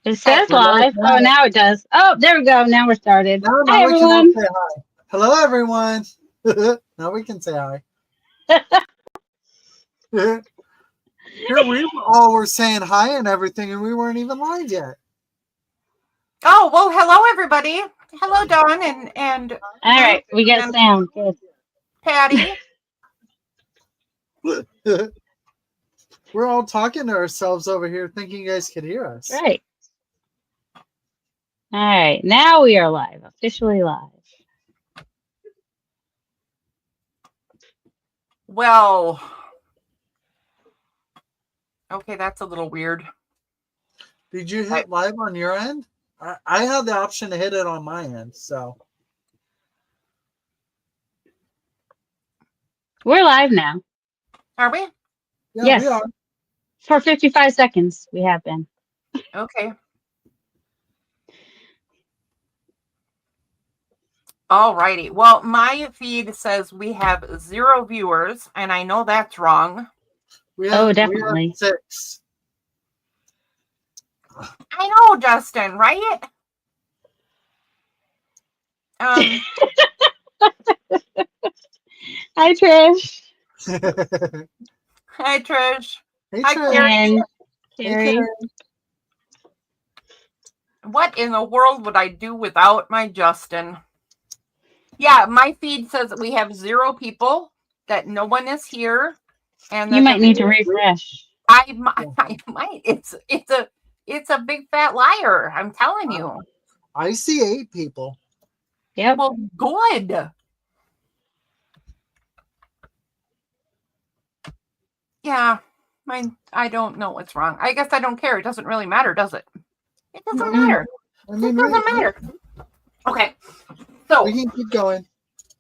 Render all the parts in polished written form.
It Okay. says We're live live. Oh, now. now it does. Oh, there we go. Now we're started. Hi, Now we can all everyone. say hi. Hello, everyone. Now we can say hi. Here we all were saying hi and everything, and we weren't even live yet. Oh, well, hello, everybody. Hello, Dawn and All right, Ruth we got and sound. Good. Patty. We're all talking to ourselves over here, thinking you guys could hear us. Right. All right, now we are live, officially live. Well, okay, that's a little weird. Did you hit live on your end? I had the option to hit it on my end, so. We're live now. Are we? Yeah, Yes. we are. For 55 seconds, we have been. Okay. All righty. Well, my feed says we have 0 viewers, and I know that's wrong. We have, definitely. We have 6. I know, Justin, right? Hi, Trish. Hi, Trish. Hey, Hi, Trish. Carrie. And Hey, Carrie. Carrie. What in the world would I do without my Justin? Yeah, my feed says that we have 0 people, that no one is here, and You might need to refresh. I might. It's a big fat liar. I'm telling you. I see 8 people. Yep. Well, good. Yeah, I don't know what's wrong. I guess I don't care. It doesn't really matter, does it? It doesn't matter. I mean, It doesn't matter. Okay, so we can keep going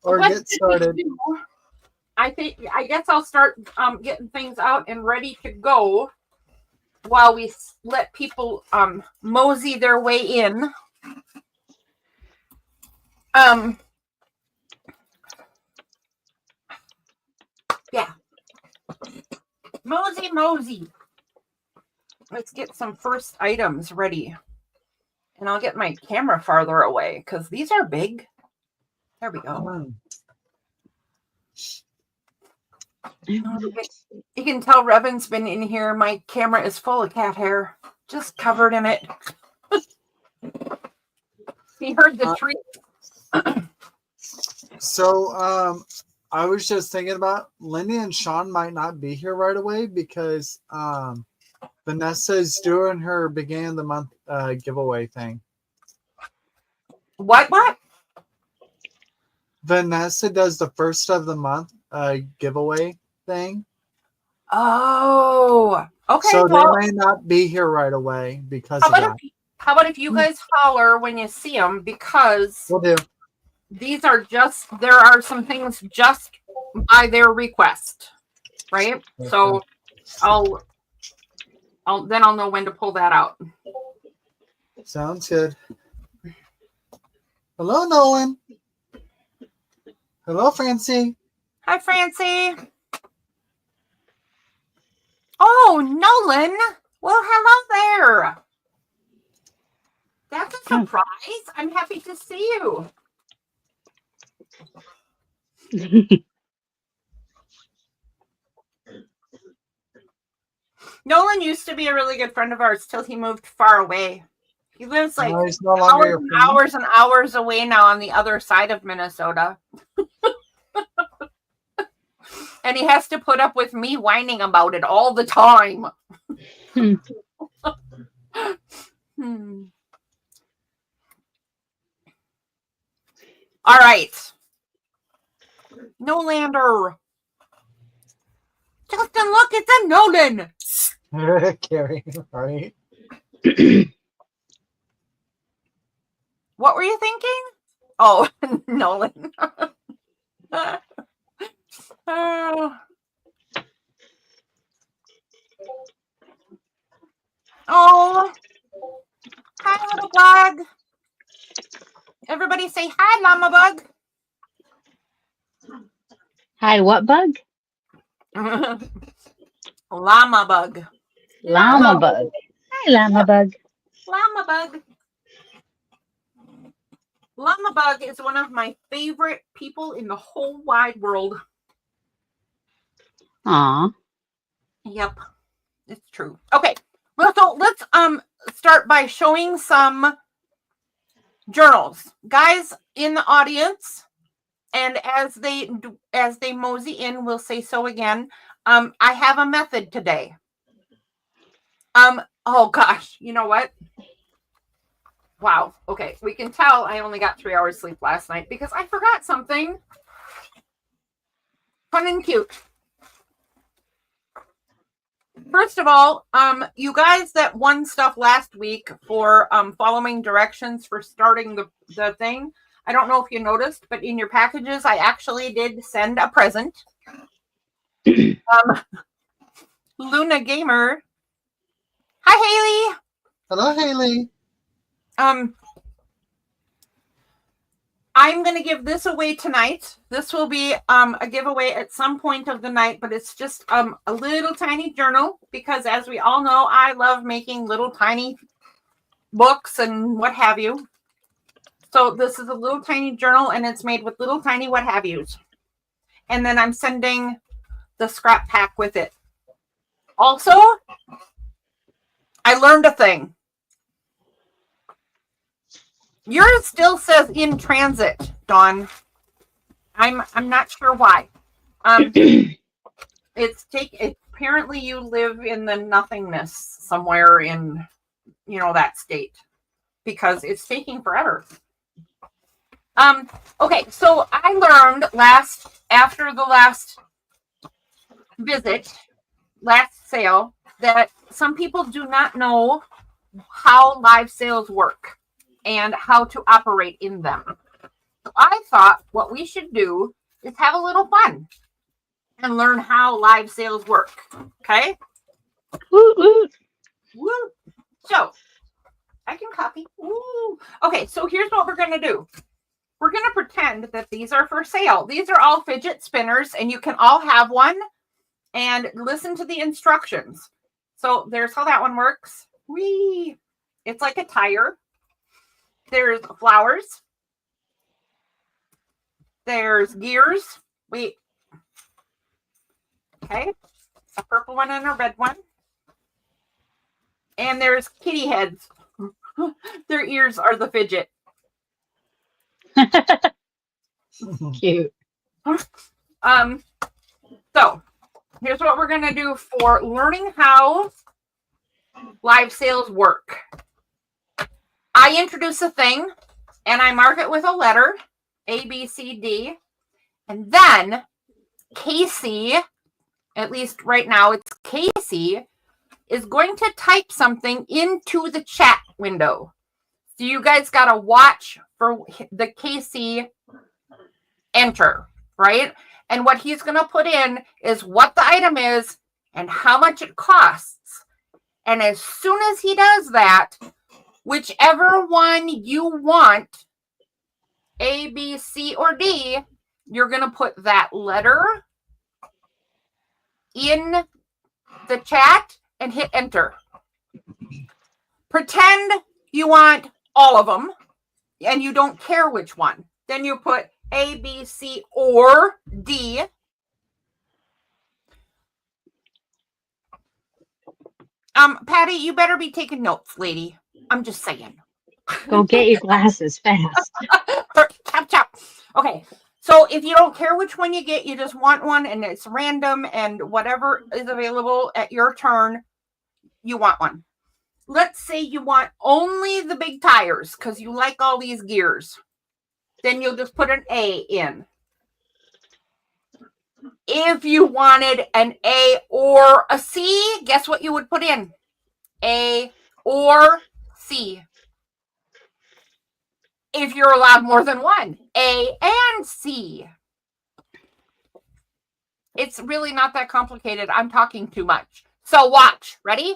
or get started. I guess I'll start getting things out and ready to go while we let people mosey their way in. Yeah. Mosey. Let's get some first items ready. And I'll get my camera farther away because these are big. There we go. You can tell Revan's been in here. My camera is full of cat hair, just covered in it. He heard the treat. So, I was just thinking about Lindy and Sean might not be here right away because Vanessa is doing her beginning of the month giveaway thing. What? Vanessa does the first of the month giveaway thing. Oh, okay. So they may not be here right away because of that. How about if you guys holler when you see them, because We'll do. These are there are some things just by their request, right? Okay. So I'll know when to pull that out. Sounds good. Hello, Nolan. Hello, Francie. Hi, Francie. Oh, Nolan. Well, hello there. That's a surprise. I'm happy to see you. Nolan used to be a really good friend of ours till he moved far away. He lives like hours and hours away now on the other side of Minnesota. And he has to put up with me whining about it all the time. All right. Nolander. Justin, look, it's a Nolan. Carrie, right? What were you thinking? Oh, Nolan. Oh, hi, little bug. Everybody say hi, Llama Bug. Hi, what bug? Llama Bug. Llama Bug. Hi, Llama Bug. Llama bug. Llama bug is one of my favorite people in the whole wide world. Aw. Yep, it's true. Okay, well, so let's start by showing some journals, guys in the audience, and as they mosey in, we'll say so again. I have a method today. Oh gosh, you know what? Wow. Okay, we can tell I only got 3 hours sleep last night because I forgot something fun and cute. First of all, you guys that won stuff last week for following directions for starting the thing, I don't know if you noticed, but in your packages, I actually did send a present. Luna Gamer. Hi, Haley. Hello, Haley. I'm going to give this away tonight. This will be a giveaway at some point of the night, but it's just a little tiny journal because, as we all know, I love making little tiny books and what have you. So this is a little tiny journal, and it's made with little tiny what have yous. And then I'm sending the scrap pack with it. Also, I learned a thing. Yours still says in transit, Dawn. I'm not sure why. Apparently you live in the nothingness somewhere in that state because it's taking forever. Okay, so I learned after the last visit, last sale, that some people do not know how live sales work and how to operate in them. So I thought what we should do is have a little fun and learn how live sales work. Okay? Woo. So I can copy. Woo. Okay, so here's what we're going to do. We're going to pretend that these are for sale. These are all fidget spinners, and you can all have one and listen to the instructions. So there's how that one works. Whee! It's like a tire. There's flowers. There's gears. Wait. Okay. A purple one and a red one. And there's kitty heads. Their ears are the fidget. Cute. So here's what we're going to do for learning how live sales work. I introduce a thing and I mark it with a letter, A, B, C, D. And then Casey, at least right now it's Casey, is going to type something into the chat window. So you guys got to watch for the Casey enter, right? And what he's going to put in is what the item is and how much it costs. And as soon as he does that, whichever one you want, A, B, C, or D, you're going to put that letter in the chat and hit enter. Pretend you want all of them and you don't care which one. Then you put A, B, C, or D. Patty, you better be taking notes, lady. I'm just saying. Go get your glasses fast. Chop, chop. Okay. So if you don't care which one you get, you just want one and it's random and whatever is available at your turn, you want one. Let's say you want only the big tires because you like all these gears. Then you'll just put an A in. If you wanted an A or a C, guess what you would put in? A or C. If you're allowed more than one, A and C. It's really not that complicated. I'm talking too much. So watch. Ready?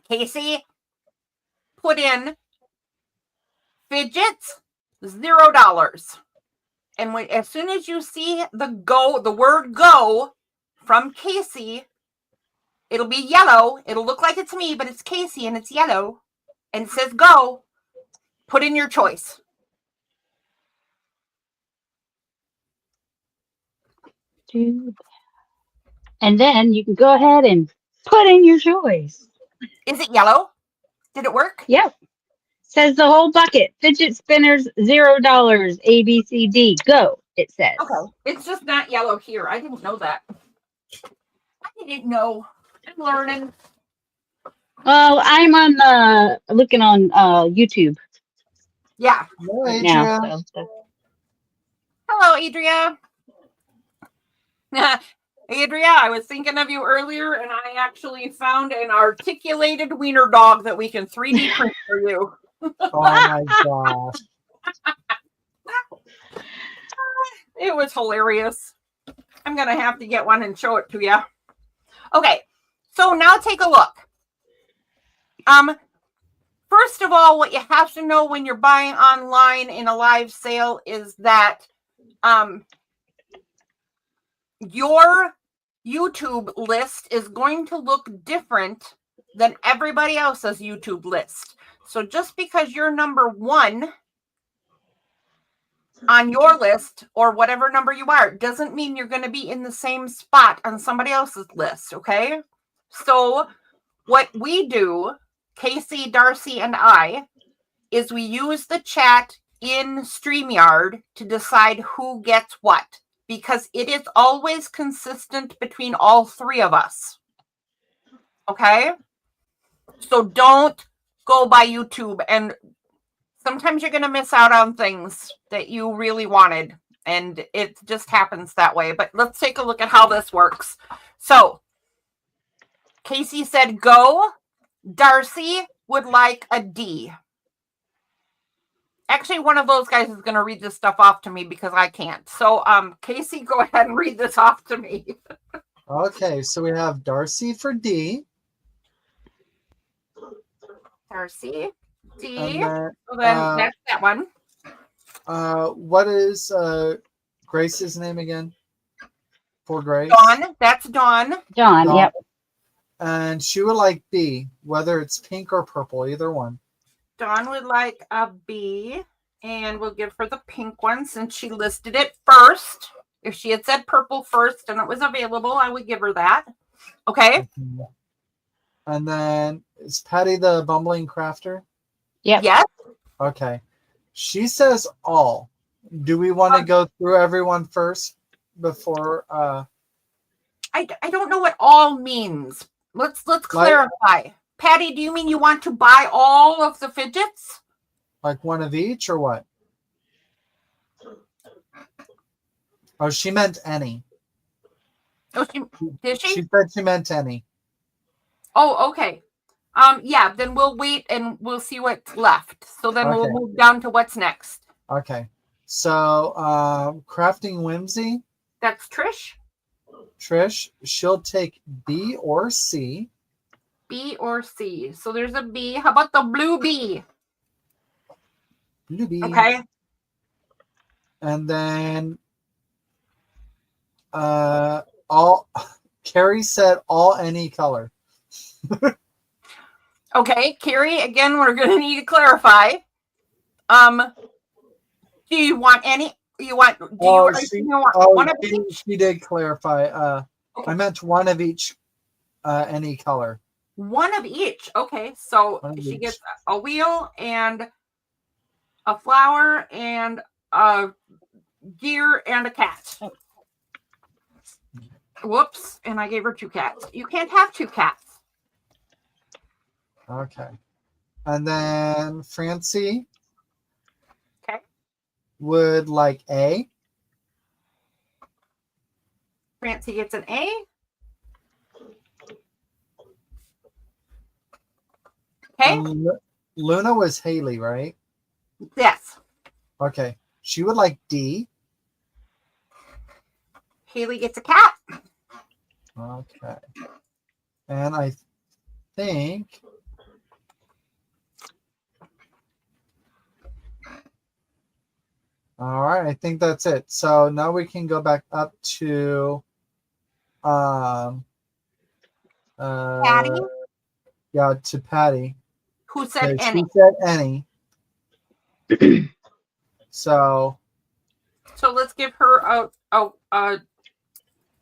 Casey, put in fidgets, $0. And as soon as you see the word go from Casey, it'll be yellow. It'll look like it's me, but it's Casey and it's yellow. and it says go, put in your choice. And then you can go ahead and put in your choice. Is it yellow? Did it work? Yep. Says the whole bucket. Fidget spinners, $0. A, B, C, D. Go, it says. Okay. It's just not yellow here. I didn't know that. I didn't know. I'm learning. Well, I'm on looking on YouTube Yeah. No, right Adria. now. So. Hello, Adria. Adria, I was thinking of you earlier, and I actually found an articulated wiener dog that we can 3D print for you. Oh my gosh. It was hilarious. I'm going to have to get one and show it to you. Okay, so now take a look. First of all, what you have to know when you're buying online in a live sale is that your YouTube list is going to look different than everybody else's YouTube list. So just because you're number 1 on your list or whatever number you are doesn't mean you're going to be in the same spot on somebody else's list, okay? So what we do, Casey, Darcy, and I, is we use the chat in StreamYard to decide who gets what, because it is always consistent between all 3 of us. Okay? So don't go by YouTube, and sometimes you're going to miss out on things that you really wanted, and it just happens that way. But let's take a look at how this works. So Casey said go. Darcy would like a D. Actually, one of those guys is going to read this stuff off to me because I can't. So, Casey, go ahead and read this off to me. Okay, so we have Darcy for D. Darcy, D. And then, So then that's that one. what is Grace's name again? For Grace? Dawn. That's Dawn. Dawn, yep. And she would like B, whether it's pink or purple, either one. Dawn would like a B, and we'll give her the pink one since she listed it first. If she had said purple first and it was available, I would give her that. Okay. And then is Patty the bumbling crafter? Yep. Yes. Okay. She says all. Do we want to go through everyone first before? I don't know what all means. Let's clarify. Patty, do you mean you want to buy all of the fidgets? Like one of each or what? Oh, she meant any. Oh, did she? She said she meant any. Oh, okay. Yeah, then we'll wait and we'll see what's left. So then we'll move down to what's next. Okay. So, Crafting Whimsy. That's Trish. Trish, she'll take B or C. B or C. So there's a B. How about the blue B? Blue B. Okay. And then all Carrie said all any color. Okay, Carrie, again, we're gonna need to clarify. Do you want any? You want one of each? She did clarify. Okay. I meant one of each any color. One of each. Okay, so she gets a wheel and a flower and a deer and a cat. Whoops, and I gave her 2 cats. You can't have 2 cats. Okay. And then Francie would like A. Francie gets an A. Okay. Luna was Haley, right? Yes. Okay. She would like D. Haley gets a cat. Okay. And I think all right, I think that's it. So now we can go back up to Patty. Yeah, to Patty. Who said Okay, any? she said any. So let's give her a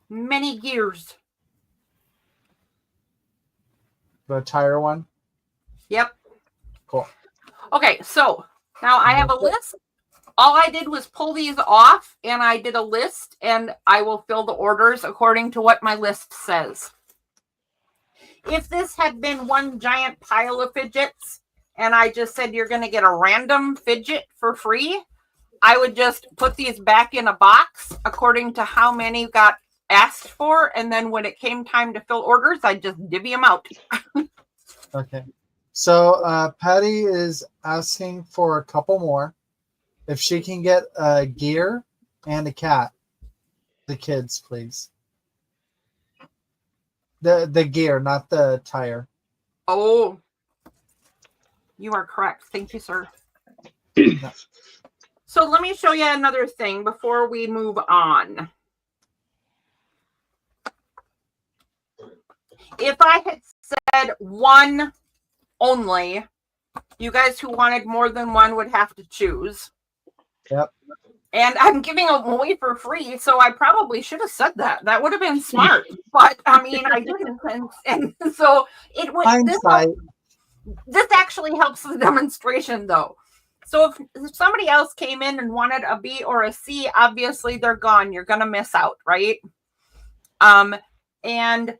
many gears. the tire one. Yep. Cool. Okay, so now I have a list. All I did was pull these off, and I did a list, and I will fill the orders according to what my list says. If this had been one giant pile of fidgets, and I just said you're going to get a random fidget for free, I would just put these back in a box according to how many got asked for, and then when it came time to fill orders, I'd just divvy them out. Okay. So Patty is asking for a couple more. If she can get a gear and a cat. The kids, please. The gear, not the tire. Oh, you are correct. Thank you, sir. No. So let me show you another thing before we move on. If I had said one only, you guys who wanted more than one would have to choose. Yep. And I'm giving them away for free, so I probably should have said that. That would have been smart. But I mean, I didn't, and so it would. Hindsight. This actually helps the demonstration, though. So if somebody else came in and wanted a B or a C, obviously they're gone. You're gonna miss out, right? And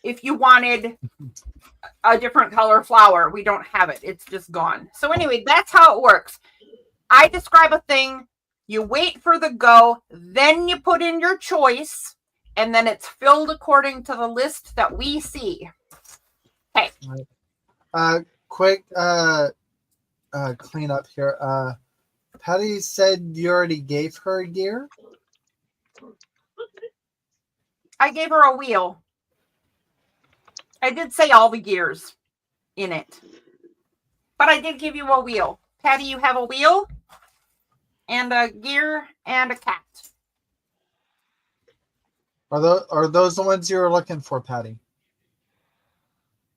if you wanted a different color flower, we don't have it. It's just gone. So anyway, that's how it works. I describe a thing, you wait for the go, then you put in your choice, and then it's filled according to the list that we see. Okay. Quick clean up here. Patty said you already gave her a gear. I gave her a wheel. I did say all the gears in it. But I did give you a wheel. Patty, you have a wheel and a gear and a cat. Are those the ones you were looking for, Patty?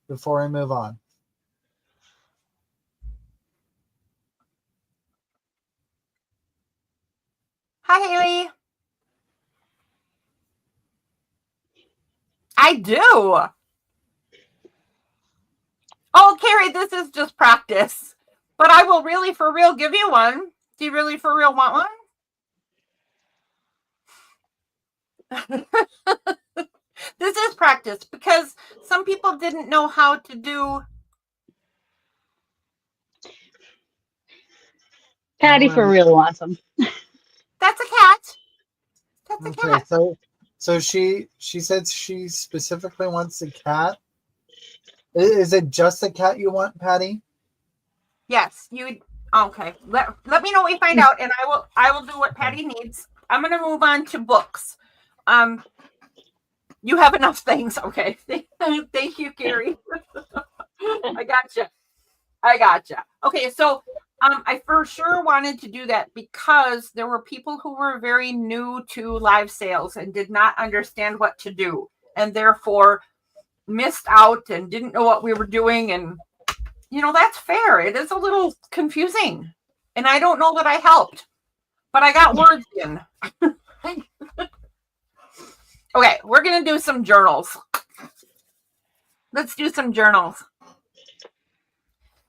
Before we move on. Hi, Haley. I do. Oh, Carrie, this is just practice. But I will really, for real, give you one. Do you really, for real, want one? This is practice because some people didn't know how to do. Patty for real wants them. That's a cat. That's a Okay, cat. so she said she specifically wants a cat. Is it just a cat you want, Patty? Yes, you. Okay. Let me know what you find out, and I will do what Patty needs. I'm gonna move on to books. You have enough things. Okay. Thank you, Carrie. I gotcha. Okay, so I for sure wanted to do that because there were people who were very new to live sales and did not understand what to do, and therefore missed out and didn't know what we were doing. And that's fair. It is a little confusing, and I don't know that I helped, but I got words in. Okay, we're gonna do some journals. Let's do some journals.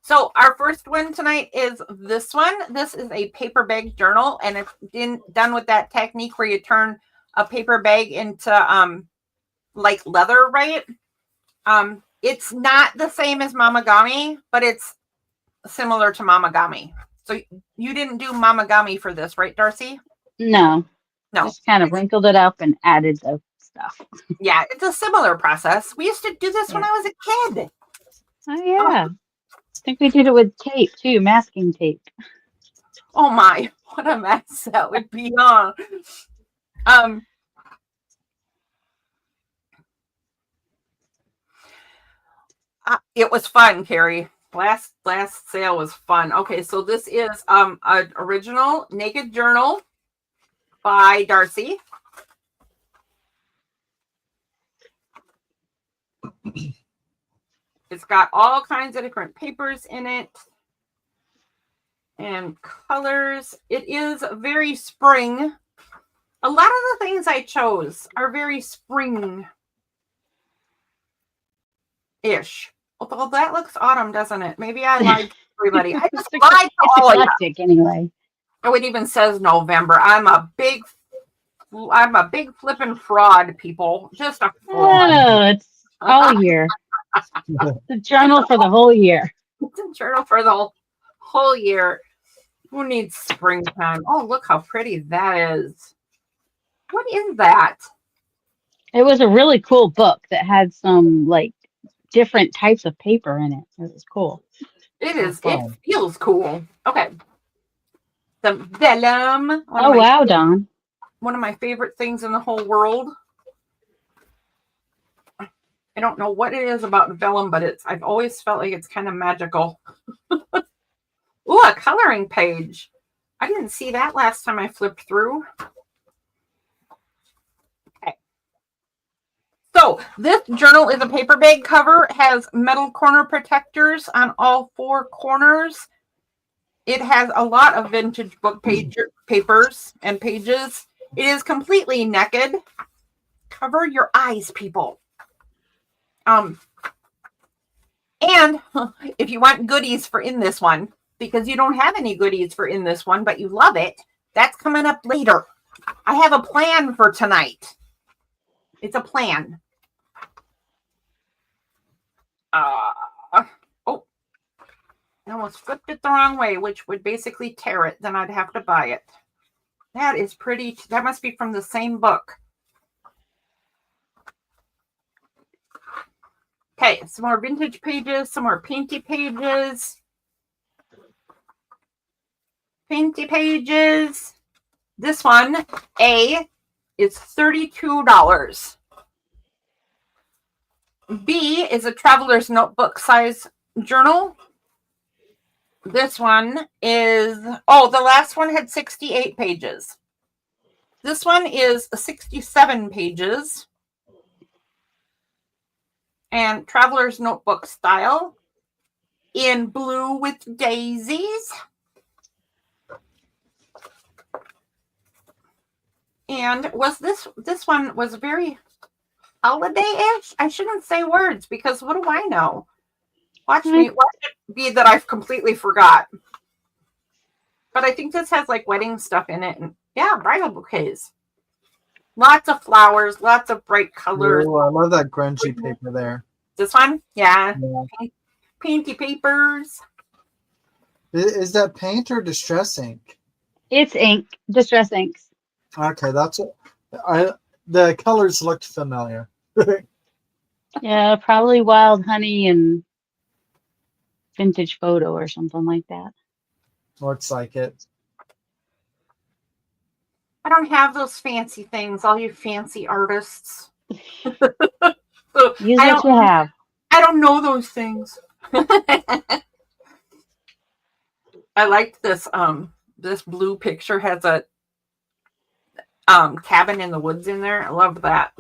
So our first one tonight is this one. This is a paper bag journal, and it's done with that technique where you turn a paper bag into like leather, right? It's not the same as Mamagami, but it's similar to Mamagami. So you didn't do Mamagami for this, right, Darcy? No. No. Just kind of wrinkled it up and added the stuff. Yeah, it's a similar process. We used to do this when I was a kid. Oh, yeah. I think we did it with tape, too. Masking tape. Oh, my. What a mess that would be, it was fun, Carrie. Last sale was fun. Okay, so this is an original naked journal by Darcy. It's got all kinds of different papers in it and colors. It is very spring. A lot of the things I chose are very spring-ish. Although that looks autumn, doesn't it? Maybe I lied to everybody. I just lied to all of you. Eclectic anyway. Oh, it even says November. I'm a big flipping fraud, people. Just a fraud. Oh, it's all year. The journal for the whole year. It's a journal for the whole year. Who needs springtime? Oh, look how pretty that is. What is that? It was a really cool book that had some like different types of paper in it. It was cool. It is. Oh, It fun. feels cool. Okay. The vellum. Oh wow, Don. One of my favorite things in the whole world. I don't know what it is about vellum, but I've always felt like it's kind of magical. Ooh, a coloring page. I didn't see that last time I flipped through. Okay. So this journal is a paper bag cover, has metal corner protectors on all four corners. It has a lot of vintage book papers and pages. It is completely naked. Cover your eyes, people. And if you want goodies for in this one, because you don't have any goodies for in this one, but you love it, that's coming up later. I have a plan for tonight. It's a plan. Oh, I almost flipped it the wrong way, which would basically tear it. Then I'd have to buy it. That is pretty. That must be from the same book. Okay, some more vintage pages, some more painty pages. Painty pages. This one, A, is $32. B is a traveler's notebook size journal. This one is, the last one had 68 pages. This one is 67 pages. And traveler's notebook style in blue with daisies. And this one was very holiday-ish? I shouldn't say words because what do I know? Watch it be that I've completely forgot. But I think this has like wedding stuff in it. And yeah, bridal bouquets. Lots of flowers, lots of bright colors. Ooh, I love that grungy paper there. This one? Yeah. Yeah. Painty papers. Is that paint or distress ink? It's ink, distress inks. Okay, that's it. The colors looked familiar. Yeah, probably wild honey and vintage photo or something like that. Looks like it. I don't have those fancy things, all you fancy artists. Use what you have. I don't know those things. I liked this this blue picture has a cabin in the woods in there. I love that.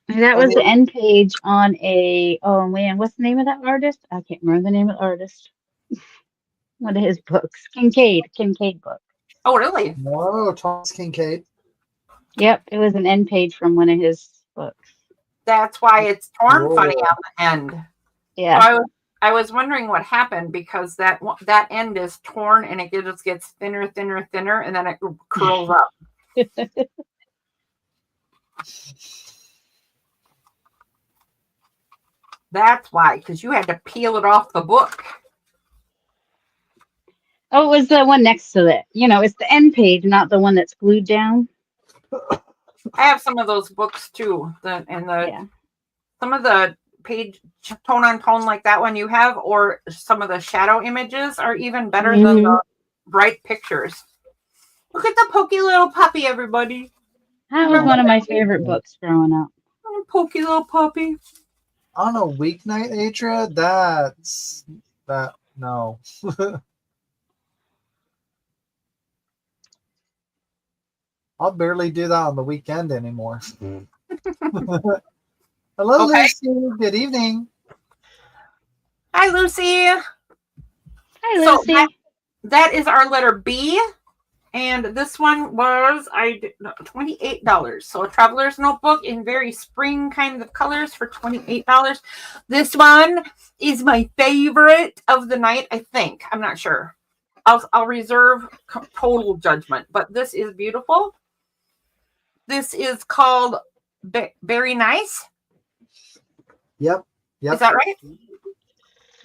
That was the end page on oh man, what's the name of that artist? I can't remember the name of the artist. One of his books. Kincaid book. Oh, really? Whoa, Thomas Kincaid. Yep, it was an end page from one of his books. That's why it's torn Whoa. funny on the end. Yeah. So I was wondering what happened because that end is torn and it just gets thinner, and then it curls up. That's why, because you had to peel it off the book. Oh, it was the one next to it. It's the end page, not the one that's glued down. I have some of those books too. Some of the page tone on tone like that one you have, or some of the shadow images are even better than the bright pictures. Look at the pokey little puppy, everybody. That was one of my favorite books growing up. Pokey little puppy. On a weeknight, Adria, no. I'll barely do that on the weekend anymore. Hello, Okay. Lucy. Good evening. Hi, Lucy. Hi, So Lucy. that is our letter B. And this one was $28. So a traveler's notebook in very spring kind of colors for $28. This one is my favorite of the night, I think. I'm not sure. I'll reserve total judgment, but this is beautiful. This is called Very Nice. Yep. Is that right?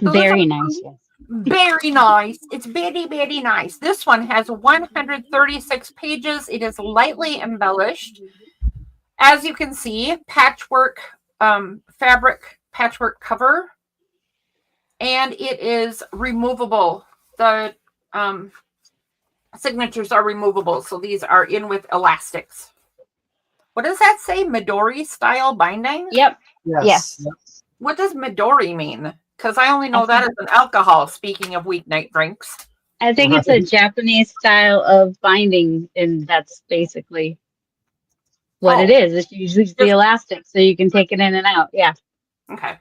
So Very nice. Yes. very nice. It's very, very nice. This one has 136 pages. It is lightly embellished. As you can see, patchwork fabric patchwork cover. And it is removable. The signatures are removable. So these are in with elastics. What does that say? Midori style binding? Yep. Yes. Yes. What does Midori mean? Because I only know that as an alcohol, speaking of weeknight drinks. I think it's a Japanese style of binding, and that's basically what it is. It's usually the elastic, so you can take it in and out. Yeah. Okay.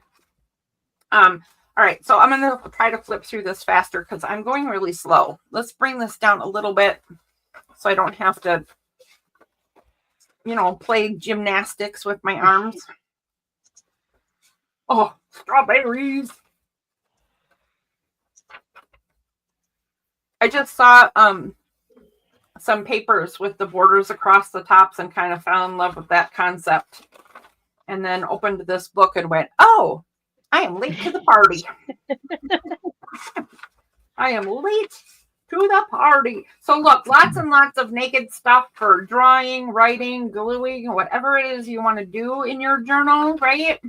All right. So I'm going to try to flip through this faster because I'm going really slow. Let's bring this down a little bit so I don't have to, play gymnastics with my arms. Oh, strawberries. I just saw some papers with the borders across the tops and kind of fell in love with that concept. And then opened this book and went, oh, I am late to the party. I am late to the party. So look, lots and lots of naked stuff for drawing, writing, gluing, whatever it is you want to do in your journal, right?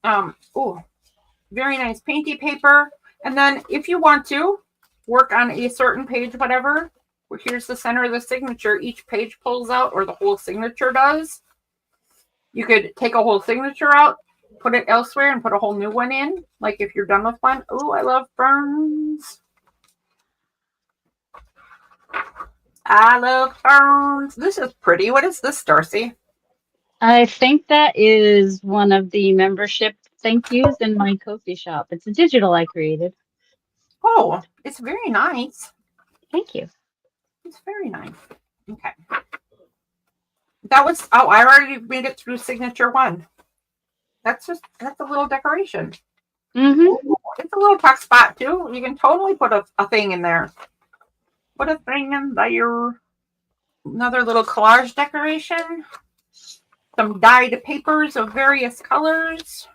Oh, very nice painty paper. And then if you want to work on a certain page, whatever, here's the center of the signature. Each page pulls out, or the whole signature does. You could take a whole signature out, put it elsewhere, and put a whole new one in. Like if you're done with one. Oh, I love ferns. I love ferns. This is pretty. What is this, Darcy? I think that is one of the membership thank yous in my coffee shop. It's a digital I created. Oh, it's very nice. Thank you. It's very nice. Okay. That was, I already made it through signature one. That's a little decoration. Mm-hmm. It's a little tuck spot too. You can totally put a thing in there. Put a thing in there. Another little collage decoration. Some dyed papers of various colors.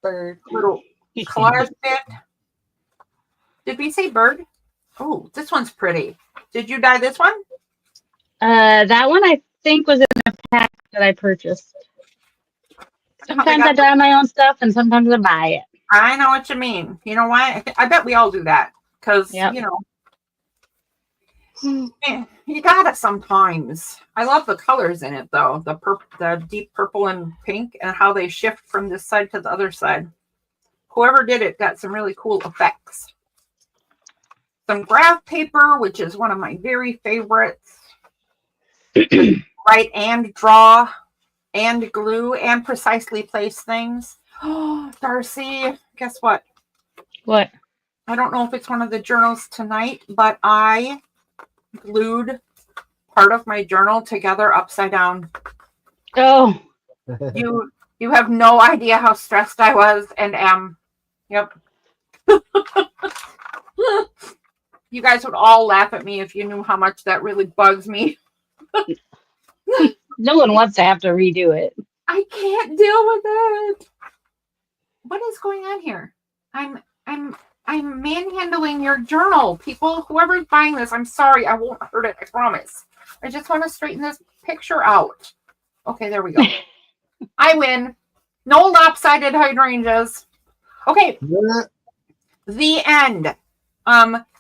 Bird. Little collage bit. Did we say bird? Oh, this one's pretty. Did you dye this one? That one I think was in a pack that I purchased. Sometimes I dye my own stuff, and sometimes I buy it. I know what you mean. You know why? I bet we all do that. Because, you gotta sometimes. I love the colors in it, though. The deep purple and pink, and how they shift from this side to the other side. Whoever did it got some really cool effects. Some graph paper, which is one of my very favorites. Write and draw and glue and precisely place things. Oh, Darcy, guess what? What? I don't know if it's one of the journals tonight, but I glued part of my journal together upside down. Oh. You have no idea how stressed I was and am. Yep. You guys would all laugh at me if you knew how much that really bugs me. No one wants to have to redo it. I can't deal with it. What is going on here? I'm manhandling your journal. People, whoever's buying this, I'm sorry. I won't hurt it. I promise. I just want to straighten this picture out. Okay, there we go. I win. No lopsided hydrangeas. Okay. Yeah. The end.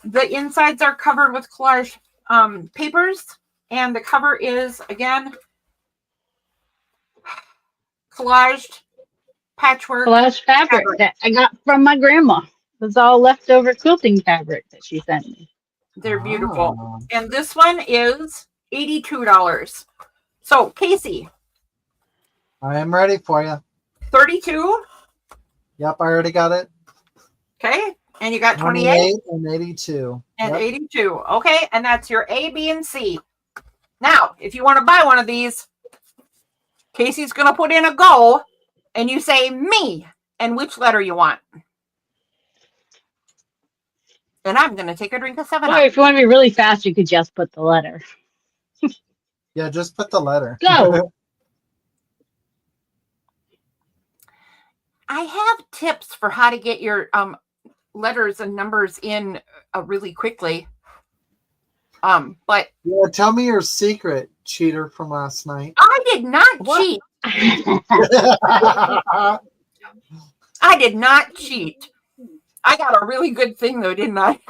The insides are covered with collage papers, and the cover is, again, collaged patchwork. Collage fabric that I got from my grandma. It was all leftover quilting fabric that she sent me. They're beautiful. And this one is $82. So Casey, I am ready for you. 32. Yep, I already got it. Okay. And you got 28 28 and 82. and Yep. 82. Okay. And that's your A, B, and C. Now, if you want to buy one of these, Casey's going to put in a go and you say me and which letter you want. And I'm going to take a drink of 7 Or Up. if you want to be really fast, you could just put the letter. Yeah, just put the letter. Go. I have tips for how to get your letters and numbers in really quickly. But Yeah, tell me your secret, cheater from last night. I did not What? cheat. I did not cheat. I got a really good thing though, didn't I?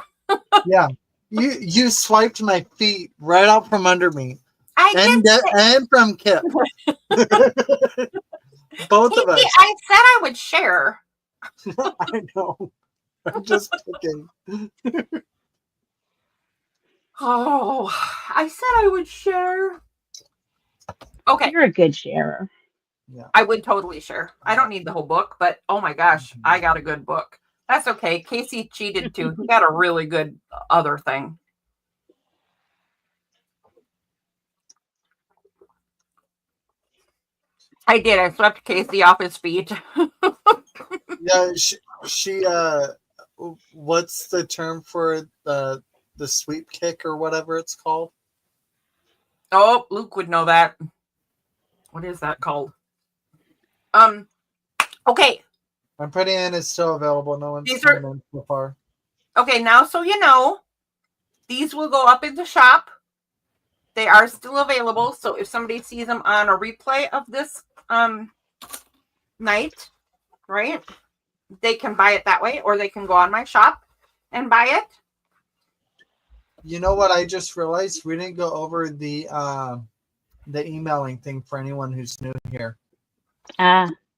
Yeah. You swiped my feet right out from under me. And from Kip. Both of us. I said I would share. I know. I'm just picking. Oh, I said I would share. Okay. You're a good sharer. Yeah. I would totally share. I don't need the whole book, but oh my gosh, I got a good book. That's okay. Casey cheated too. He got a really good other thing. I did. I swept Casey off his feet. Yeah, she what's the term for the sweep kick or whatever it's called? Oh, Luke would know that. What is that called? Okay. I'm putting in is still available. No one's These are- turned in so far. Okay, now so you know, these will go up in the shop. They are still available. So if somebody sees them on a replay of this night, right? They can buy it that way, or they can go on my shop and buy it. You know what? I just realized we didn't go over the emailing thing for anyone who's new here.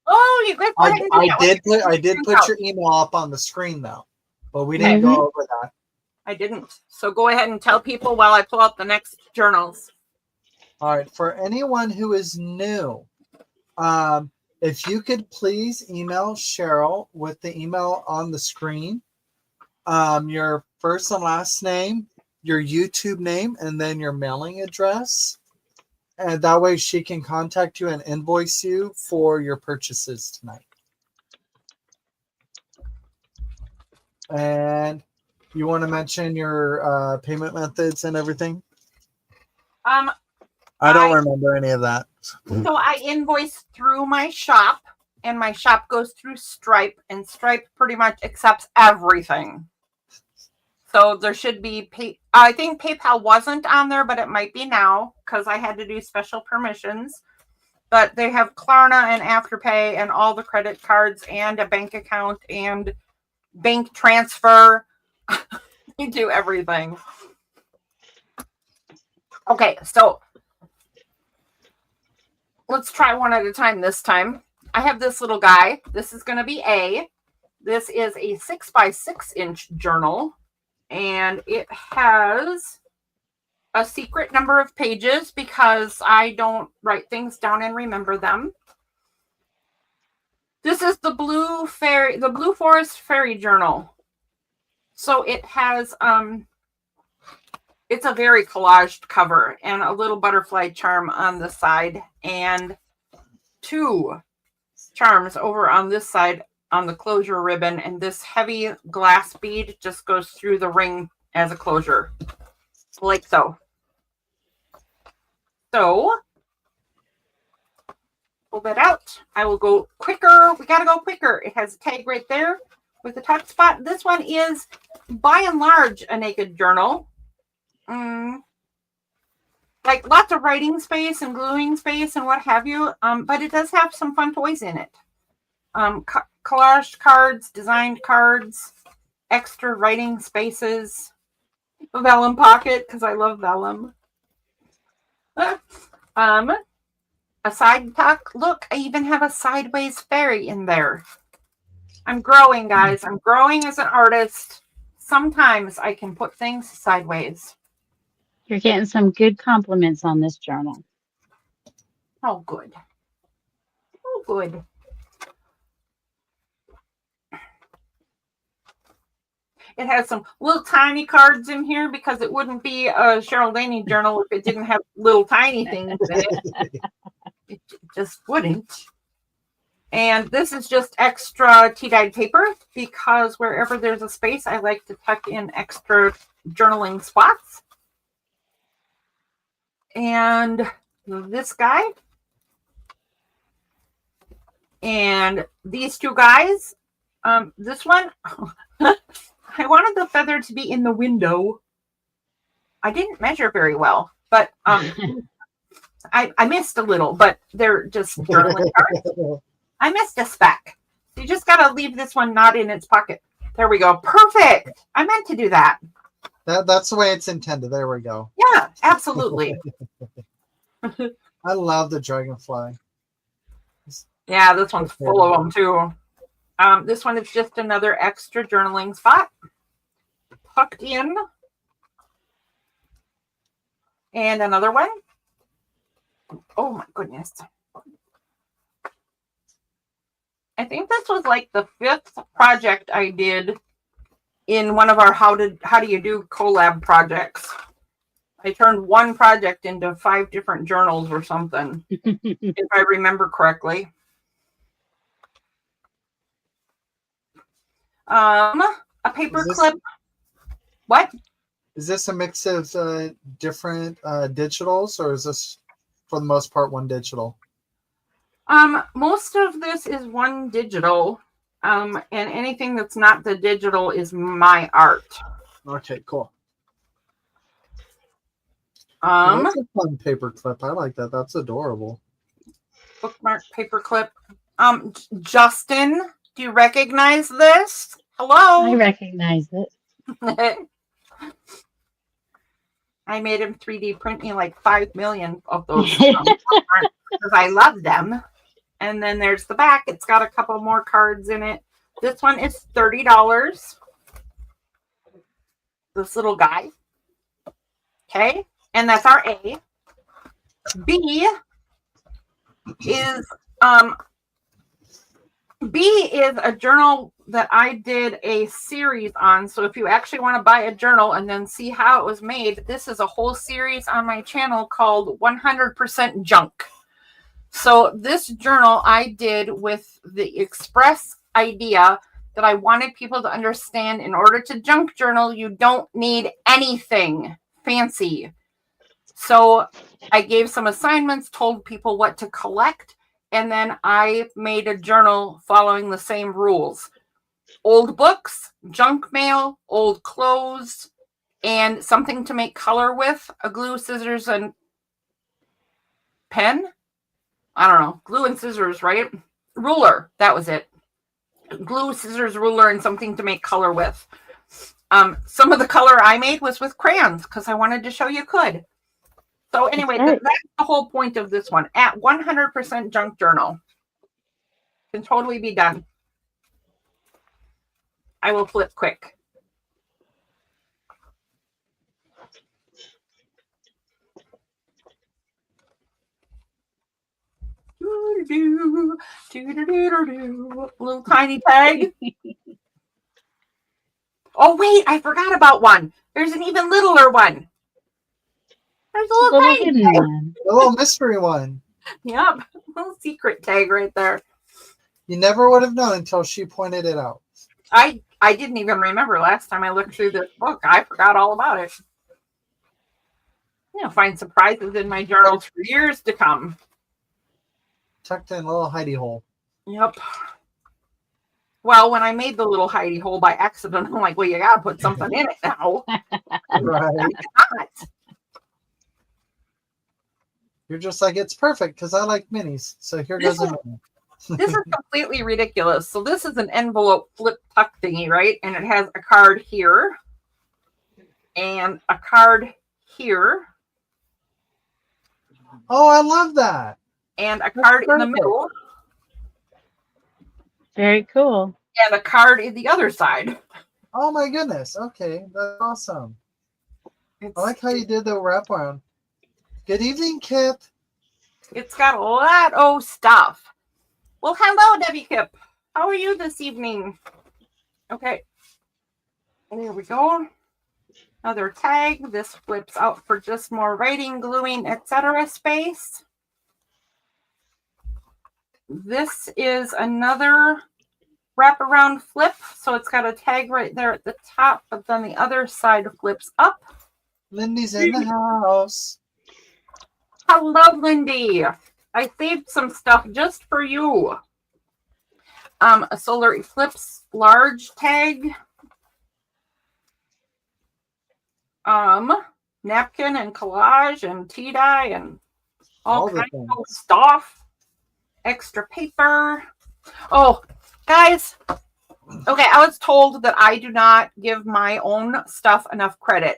Oh, you guys. I did put your email up on the screen though, but we didn't go over that. I didn't. So go ahead and tell people while I pull out the next journals. All right. For anyone who is new, if you could please email Cheryl with the email on the screen, your first and last name, your YouTube name, and then your mailing address. And that way she can contact you and invoice you for your purchases tonight. And you want to mention your payment methods and everything? I don't remember any of that. So I invoice through my shop, and my shop goes through Stripe, and Stripe pretty much accepts everything. So there should be I think PayPal wasn't on there, but it might be now because I had to do special permissions. But they have Klarna and Afterpay and all the credit cards and a bank account and bank transfer. You do everything. Okay, so let's try one at a time this time. I have this little guy. This is going to be A. This is a 6x6-inch journal, and it has a secret number of pages because I don't write things down and remember them. This is the Blue Forest Fairy Journal. So it has it's a very collaged cover and a little butterfly charm on the side and 2 charms over on this side on the closure ribbon, and this heavy glass bead just goes through the ring as a closure, like so. So pull that out. I will go quicker. We got to go quicker. It has a tag right there with the tuck spot. This one is by and large a naked journal. Like lots of writing space and gluing space and what have you. But it does have some fun toys in it. Collaged cards, designed cards, extra writing spaces, a vellum pocket because I love vellum. A side tuck. Look, I even have a sideways fairy in there. I'm growing, guys. I'm growing as an artist. Sometimes I can put things sideways. You're getting some good compliments on this journal. Oh, good. Oh, good. It has some little tiny cards in here because it wouldn't be a Cheryl Laney journal if it didn't have little tiny things in it. It just wouldn't. And this is just extra tea-dyed paper because wherever there's a space, I like to tuck in extra journaling spots. And this guy. And these two guys. This one, I wanted the feather to be in the window. I didn't measure very well, but I missed a little, but they're just journaling cards. I missed a speck. You just got to leave this one not in its pocket. There we go. Perfect. I meant to do that. That's the way it's intended. There we go. Yeah, absolutely. I love the dragonfly. Yeah, this one's full of them too. This one is just another extra journaling spot. Tucked in. And another one. Oh my goodness. I think this was like the 5th project I did in one of our how do you do collab projects. I turned one project into 5 different journals or something, if I remember correctly. A paper clip. What? Is this a mix of different digitals, or is this for the most part one digital? Most of this is one digital. And anything that's not the digital is my art. Okay, cool. That's a fun paper clip. I like that. That's adorable. Bookmark paper clip. Justin, do you recognize this? Hello. I recognize it. I made him 3D print me like 5 million of those because I love them. And then there's the back. It's got a couple more cards in it. This one is $30. This little guy. Okay. And that's our A. B is a journal that I did a series on. So if you actually want to buy a journal and then see how it was made, this is a whole series on my channel called 100% Junk. So this journal I did with the express idea that I wanted people to understand in order to junk journal, you don't need anything fancy. So I gave some assignments, told people what to collect, and then I made a journal following the same rules. Old books, junk mail, old clothes, and something to make color with, a glue, scissors, and pen. I don't know, glue and scissors, right? Ruler, that was it. Glue, scissors, ruler, and something to make color with. Some of the color I made was with crayons because I wanted to show you could. So anyway, that's the whole point of this one. At 100% junk journal. Can totally be done. I will flip quick. Little tiny tag. Oh, wait, I forgot about one. There's an even littler one. There's a little tiny tag. A little mystery one. Yep. A little secret tag right there. You never would have known until she pointed it out. I didn't even remember last time I looked through this book. I forgot all about it. You'll find surprises in my journals for years to come. Tucked in a little hidey hole. Yep. Well, when I made the little hidey hole by accident, I'm like, well, you got to put something in it now. Right. You're just like, it's perfect because I like minis. So here goes a mini. This is completely ridiculous. So this is an envelope flip tuck thingy, right? And it has a card here and a card here. Oh, I love that. And a card in the middle. Very cool. And a card in the other side. Oh my goodness. Okay, that's awesome. I like how you did the wrap around. Good evening, Kip. It's got a lot of stuff. Well, hello, Debbie Kip. How are you this evening? Okay. There we go. Another tag. This flips out for just more writing, gluing, etc. space. This is another wraparound flip. So it's got a tag right there at the top, but then the other side flips up. Lindy's in the house. Hello, Lindy. I saved some stuff just for you. A solar eclipse large tag. Napkin and collage and tea dye and all kinds of stuff. Extra paper. Oh, guys. Okay, I was told that I do not give my own stuff enough credit.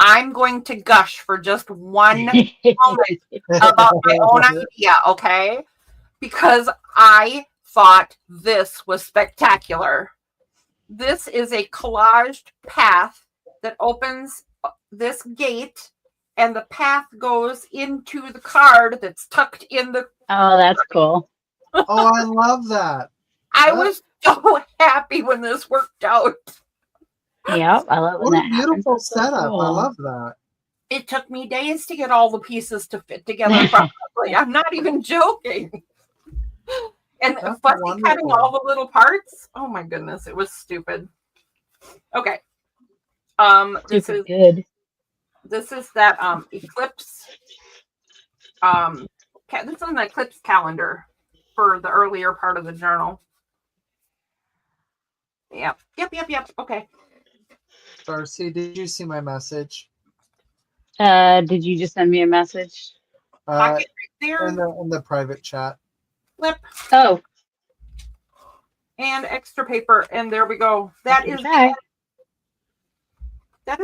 I'm going to gush for just one moment about my own idea, okay? Because I thought this was spectacular. This is a collaged path that opens this gate, and the path goes into the card that's tucked in the... Oh, that's cool. Oh, I love that. I was so happy when this worked out. Yep, I love What that. a beautiful Happens. So setup. cool. I love that. It took me days to get all the pieces to fit together properly. I'm not even joking. And That's fussy wonderful. cutting all the little parts. Oh my goodness, it was stupid. Okay. This is good. This is that eclipse. This is an eclipse calendar for the earlier part of the journal. Yep. Okay. Darcy, did you see my message? Did you just send me a message? Pocket right there. In the private chat. Flip. Oh. And extra paper, and there we go. That is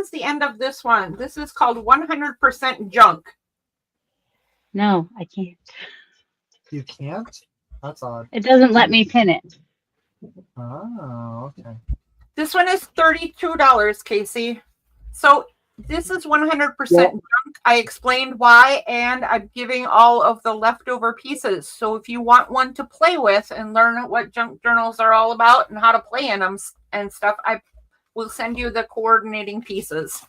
the end of this one. This is called 100% junk. No, I can't. You can't? That's odd. It doesn't let me pin it. Oh, okay. This one is $32, Casey. So this is 100% junk. I explained why, and I'm giving all of the leftover pieces. So if you want one to play with and learn what junk journals are all about and how to play in them and stuff, I will send you the coordinating pieces.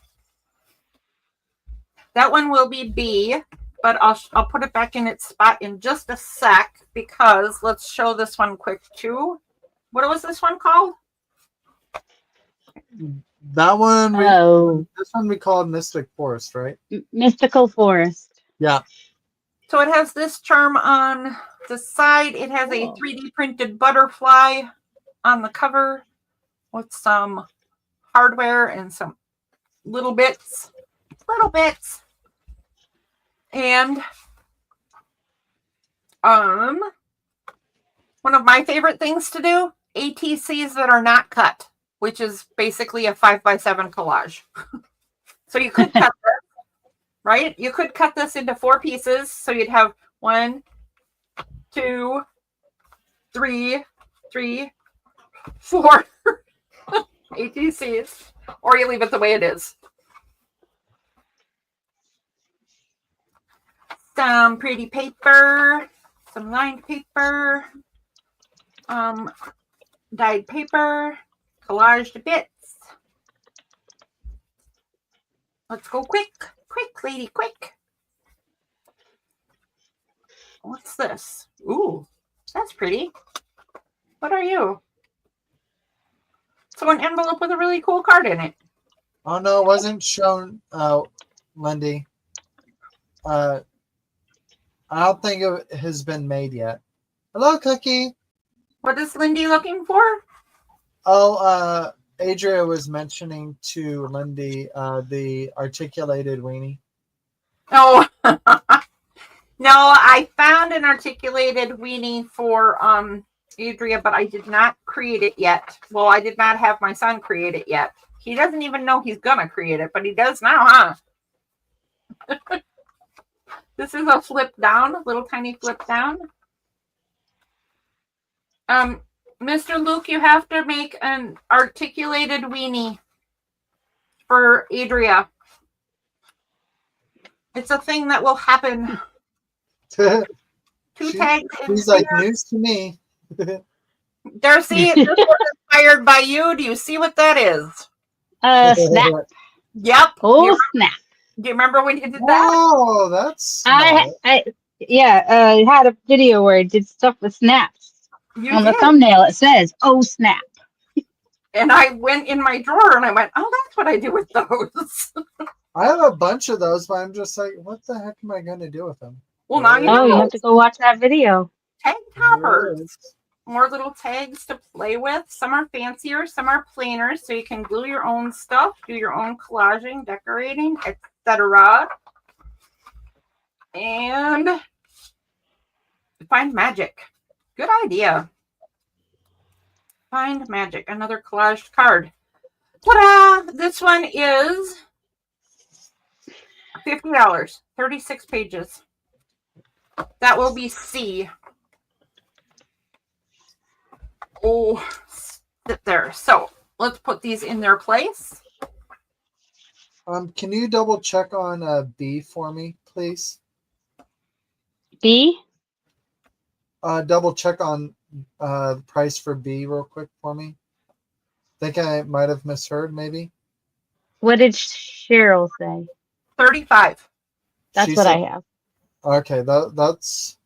That one will be B, but I'll put it back in its spot in just a sec, because let's show this one quick too. What was this one called? That one. This one we called Mystic Forest, right? Mystical Forest. Yeah. So it has this charm on the side. It has a 3D printed butterfly on the cover with some hardware and some little bits. And one of my favorite things to do, ATCs that are not cut, which is basically a 5x7 collage. So you could cut this, right? You could cut this into 4 pieces. So you'd have 1, 2, 3, 4 ATCs, or you leave it the way it is. Some pretty paper, some lined paper, dyed paper, collaged bits. Let's go quick, lady, quick. What's this? Ooh, that's pretty. What are you? So an envelope with a really cool card in it. Oh no, it wasn't shown, Lindy. I don't think it has been made yet. Hello, Cookie. What is Lindy looking for? Oh, Adria was mentioning to Lindy the articulated weenie. Oh, no, I found an articulated weenie for Adria, but I did not create it yet. Well, I did not have my son create it yet. He doesn't even know he's gonna create it, but he does now, huh? This is a flip down, a little tiny flip down. Mr. Luke, you have to make an articulated weenie for Adria. It's a thing that will happen. Two tags. She's like news to me. Darcy, this was inspired by you. Do you see what that is? Snap. Yep. Oh, snap. Do you remember when you did that? Oh, that's I had a video where I did stuff with snaps. You On did. the thumbnail, it says, "Oh, snap." And I went in my drawer and I went, oh, that's what I do with those. I have a bunch of those, but I'm just like, what the heck am I going to do with them? Well, now you Oh, know. you have to go watch that video. Tag toppers. Yes. More little tags to play with. Some are fancier, some are plainer, so you can glue your own stuff, do your own collaging, decorating, etc. And find magic. Good idea. Find magic. Another collaged card. Ta-da! This one is $50. 36 pages. That will be C. Oh, sit there. So let's put these in their place. Can you double check on B for me, please? B? Double check on the price for B real quick for me. Think I might have misheard, maybe. What did Cheryl say? 35. That's She what said- I have. Okay, that's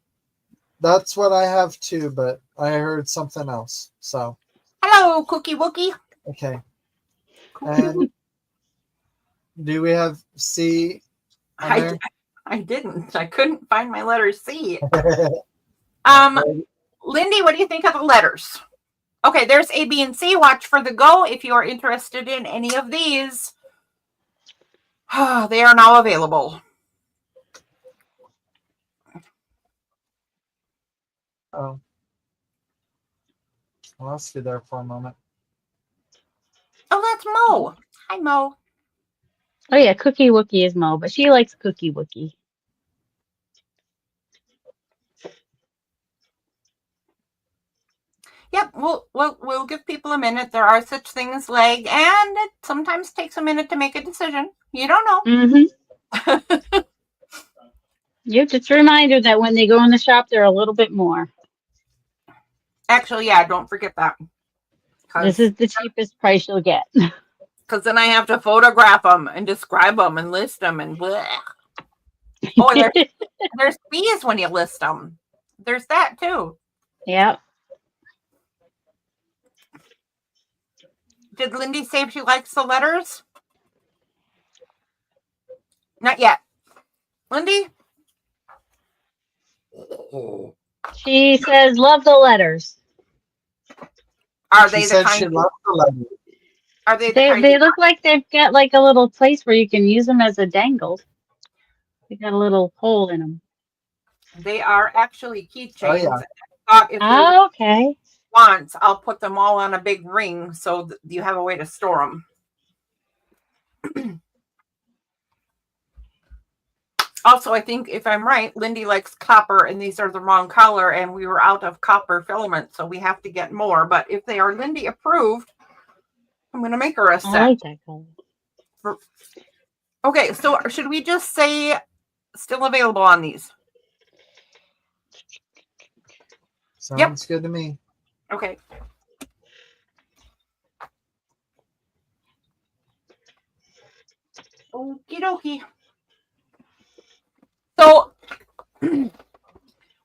what I have too, but I heard something else. So Hello, Cookie Wookie. okay. And do we have C on there? I didn't. I couldn't find my letter C. Okay. Lindy, what do you think of the letters? Okay, there's A, B, and C. Watch for the go if you are interested in any of these. They are now available. Oh, I lost you there for a moment. Oh, that's Mo. Hi, Mo. Oh yeah, Cookie Wookie is Mo, but she likes Cookie Wookie. Yep, we'll give people a minute. There are such things like, and it sometimes takes a minute to make a decision. You don't know. Mm-hmm. You just a reminder that when they go in the shop, they're a little bit more. Actually, yeah, don't forget that. This is the cheapest price you'll get. Because then I have to photograph them and describe them and list them and blah. Oh, and there's fees when you list them. There's that too. Yep. Did Lindy say if she likes the letters? Not yet. Lindy? She says, "Love the letters." Are She they the said she kind? loved the letter. Are they the kind? They look like they've got like a little place where you can use them as a dangle. They got a little hole in them. They are actually keychains. Oh, yeah. I thought if there's Oh, okay. wants, I'll put them all on a big ring so that you have a way to store them. Also, I think if I'm right, Lindy likes copper and these are the wrong color and we were out of copper filament, so we have to get more. But if they are Lindy approved, I'm going to make her a set. I like that color. Okay, so should we just say still available on these? Sounds good to me. Okay. Okie dokie. So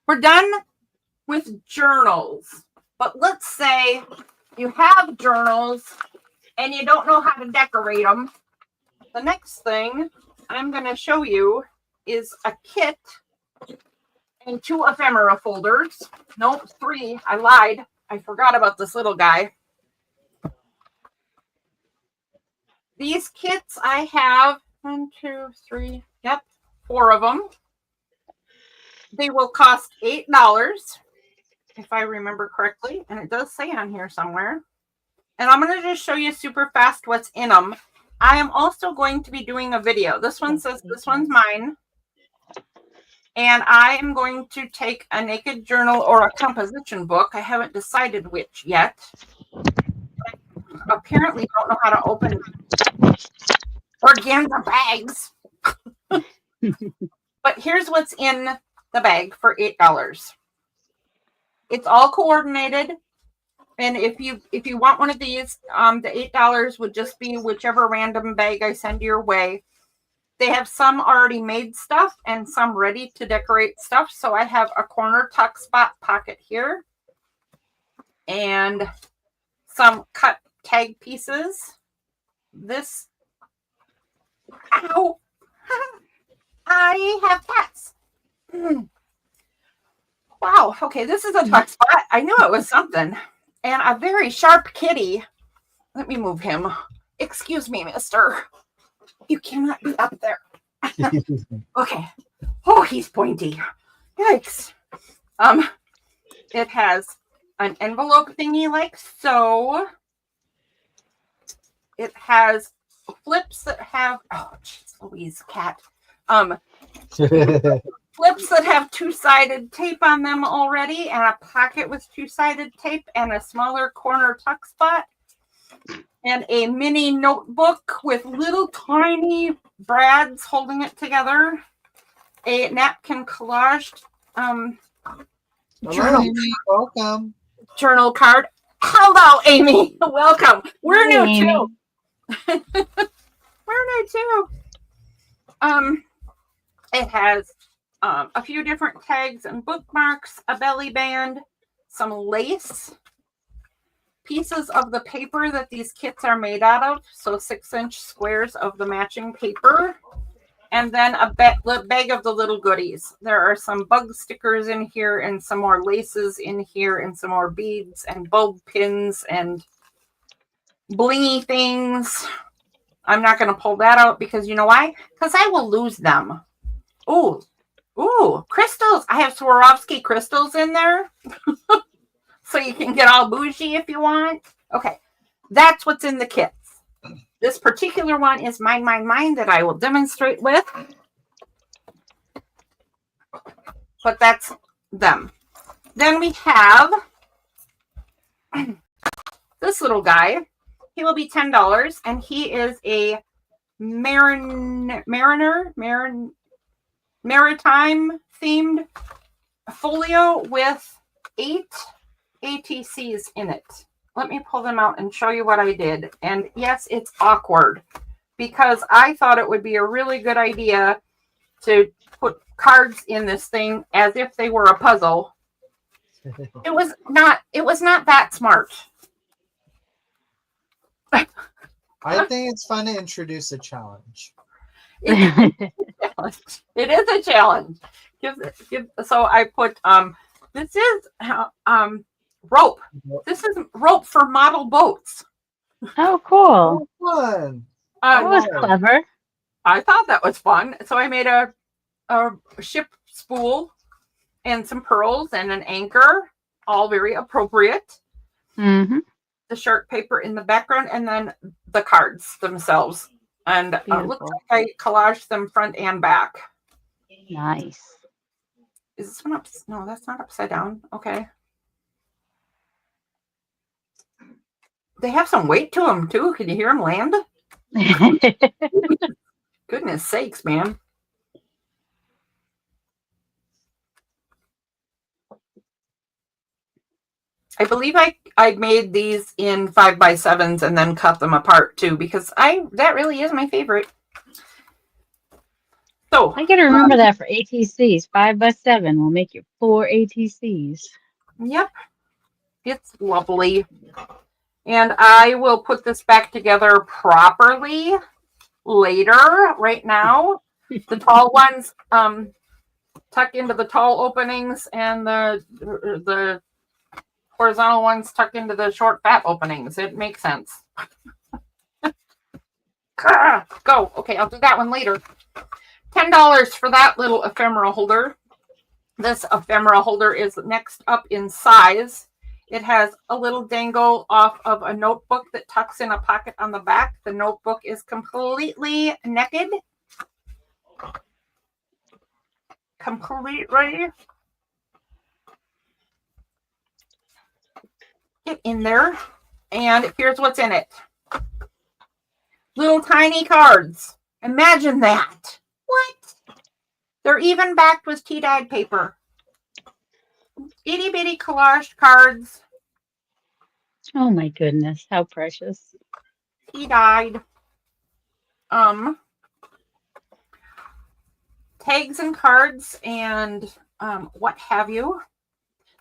we're done with journals, but let's say you have journals and you don't know how to decorate them. The next thing I'm going to show you is a kit and 2 ephemera folders. Nope, 3. I lied. I forgot about this little guy. These kits I have 1, 2, 3, 4 of them. They will cost $8 if I remember correctly, and it does say on here somewhere. And I'm going to just show you super fast what's in them. I am also going to be doing a video. This one says this one's mine. And I am going to take a naked journal or a composition book. I haven't decided which yet. I apparently don't know how to open organza bags. But here's what's in the bag for $8. It's all coordinated. And if you want one of these, the $8 would just be whichever random bag I send your way. They have some already made stuff and some ready to decorate stuff. So I have a corner tuck spot pocket here and some cut tag pieces. This, ow, I have cats. Wow. Okay, this is a tuck spot. I knew it was something. And a very sharp kitty. Let me move him. Excuse me, mister. You cannot be up there. Okay. Oh, he's pointy. Yikes. It has an envelope thingy like so. It has flips that have, oh, jeez, Louise, cat. Flips that have two-sided tape on them already, and a pocket with two-sided tape, and a smaller corner tuck spot, and a mini notebook with little tiny brads holding it together, a napkin collaged Hello, Amy. Welcome. journal card. Hello, Amy. Welcome. We're Hey, new Amy. too. We're new too. It has a few different tags and bookmarks, a belly band, some lace, pieces of the paper that these kits are made out of, so 6-inch squares of the matching paper, and then a bag of the little goodies. There are some bug stickers in here and some more laces in here and some more beads and bulb pins and blingy things. I'm not going to pull that out because you know why? Because I will lose them. Ooh, crystals. I have Swarovski crystals in there. So you can get all bougie if you want. Okay, that's what's in the kits. This particular one is mine that I will demonstrate with. But that's them. Then we have this little guy. He will be $10, and he is a maritime themed folio with 8 ATCs in it. Let me pull them out and show you what I did. And yes, it's awkward because I thought it would be a really good idea to put cards in this thing as if they were a puzzle. It was not that smart. I think it's fun to introduce a challenge. It is a challenge. So I put this is rope. This is rope for model boats. Oh, cool. Fun. That was clever. I thought that was fun. So I made a ship spool and some pearls and an anchor, all very appropriate. Mm-hmm. The sharp paper in the background, and then the cards themselves. And looks like I collaged them front and back. Nice. Is this one up? No, that's not upside down. Okay. They have some weight to them too. Can you hear them land? Goodness sakes, man. I believe I made these in 5x7s and then cut them apart too, because that really is my favorite. So I got to remember that for ATCs. 5x7 will make you 4 ATCs. Yep. It's lovely. And I will put this back together properly later. Right now, the tall ones tuck into the tall openings, and the horizontal ones tuck into the short fat openings. It makes sense. Go. Okay, I'll do that one later. $10 for that little ephemera holder. This ephemera holder is next up in size. It has a little dangle off of a notebook that tucks in a pocket on the back. The notebook is completely naked. Completely. Get in there. And here's what's in it. Little tiny cards. Imagine that. What? They're even backed with tea-dyed paper. Itty bitty collaged cards, Oh my goodness, how precious. tea-dyed. Tags and cards and what have you.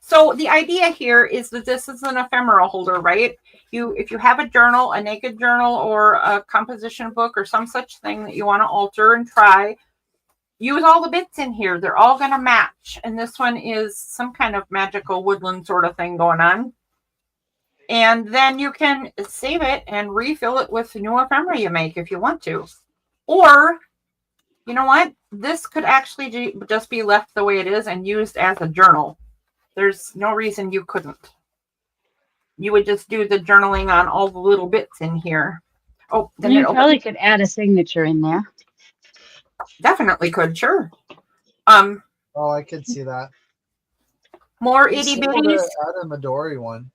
So the idea here is that this is an ephemera holder, right? If you have a journal, a naked journal, or a composition book or some such thing that you want to alter and try, use all the bits in here. They're all going to match. And this one is some kind of magical woodland sort of thing going on. And then you can save it and refill it with new ephemera you make if you want to. Or, you know what? This could actually just be left the way it is and used as a journal. There's no reason you couldn't. You would just do the journaling on all the little bits in here. Oh, then You probably could add a signature in there. Definitely could, sure. Oh, I could see that. More It's itty simple bitties. to add a Midori one.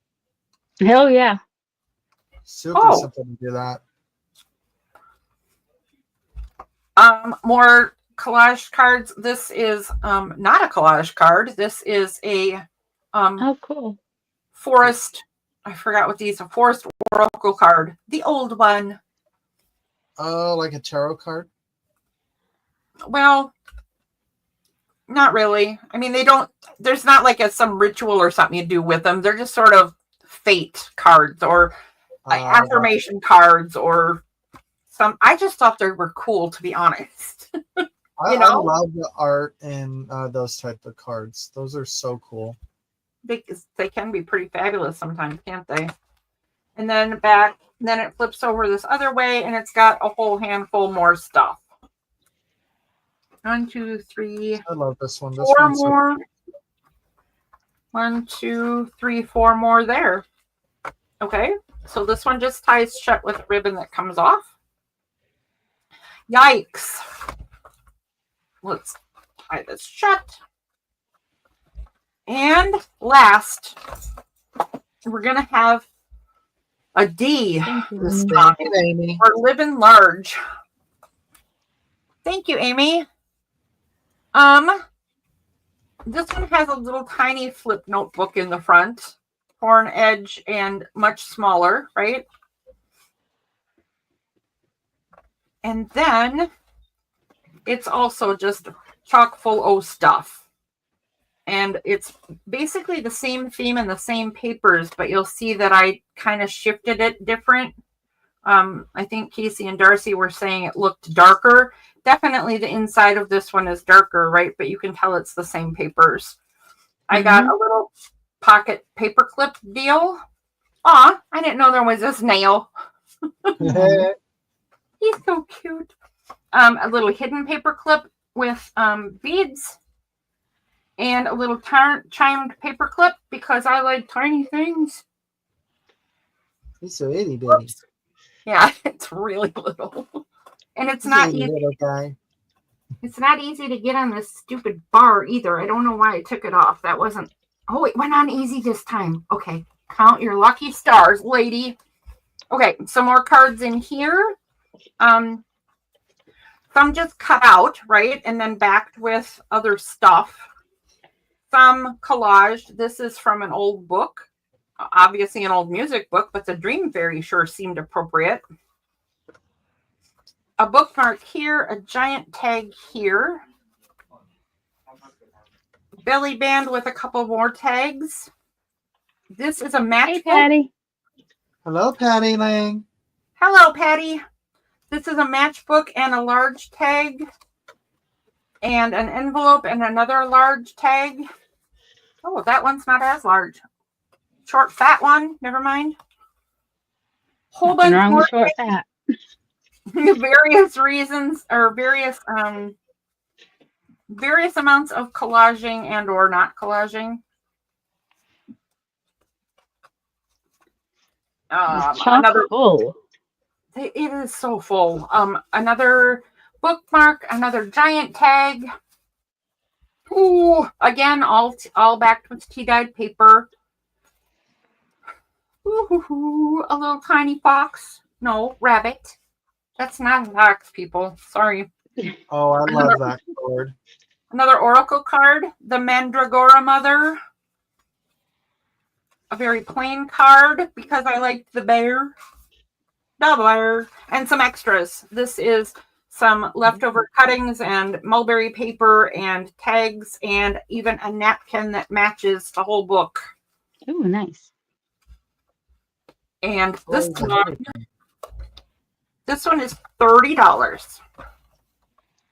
Hell yeah. Super simple to do that. More collage cards. This is not a collage card. This is a Oh, cool. forest. I forgot what these are. Forest oracle card. The old one. Oh, like a tarot card? Well, not really. I mean, there's not like some ritual or something you do with them. They're just sort of fate cards or affirmation cards or some. I just thought they were cool, to be honest. I love the art in those type of cards. Those are so cool. They can be pretty fabulous sometimes, can't they? And then then it flips over this other way, and it's got a whole handful more stuff. 1, 2, 3. I love this one. 4 more. 1, 2, 3, 4 more there. Okay, so this one just ties shut with a ribbon that comes off. Yikes. Let's tie this shut. And last, we're going to have a D this time. Amy. We're living large. Thank you, Amy. This one has a little tiny flip notebook in the front, horn edge and much smaller, right? And then it's also just chock full of stuff. And it's basically the same theme and the same papers, but you'll see that I kind of shifted it different. I think Casey and Darcy were saying it looked darker. Definitely the inside of this one is darker, right? But you can tell it's the same papers. I got a little pocket paperclip deal. Aw, I didn't know there was a snail. He's so cute. A little hidden paperclip with beads. And a little chimed paperclip because I like tiny things. He's so itty bitty. Yeah, it's really little. And it's not easy. Little guy. It's not easy to get on this stupid bar either. I don't know why I took it off. That wasn't. Oh, it went on easy this time. Okay. Count your lucky stars, lady. Okay, some more cards in here. Some just cut out, right? And then backed with other stuff. Some collaged. This is from an old book. Obviously an old music book, but the Dream Fairy sure seemed appropriate. A bookmark here, a giant tag here. Belly band with a couple more tags. This is a matchbook. Hey, Patty. Hello, Patty Lang. Hello, Patty. This is a matchbook and a large tag. And an envelope and another large tag. Oh, that one's not as large. Short, fat one. Never mind. Whole bunch more short, fat. various reasons or various amounts of collaging and or not collaging. Another full. It is so full. Another bookmark, another giant tag. Ooh, again, all backed with tea-dyed paper. Ooh, a little tiny fox. No, rabbit. That's not a fox, people. Sorry. Oh, I love that card. Another oracle card, the Mandragora Mother. A very plain card because I liked the bear. The bear. And some extras. This is some leftover cuttings and mulberry paper and tags and even a napkin that matches the whole book. Oh, nice. And this one is $30.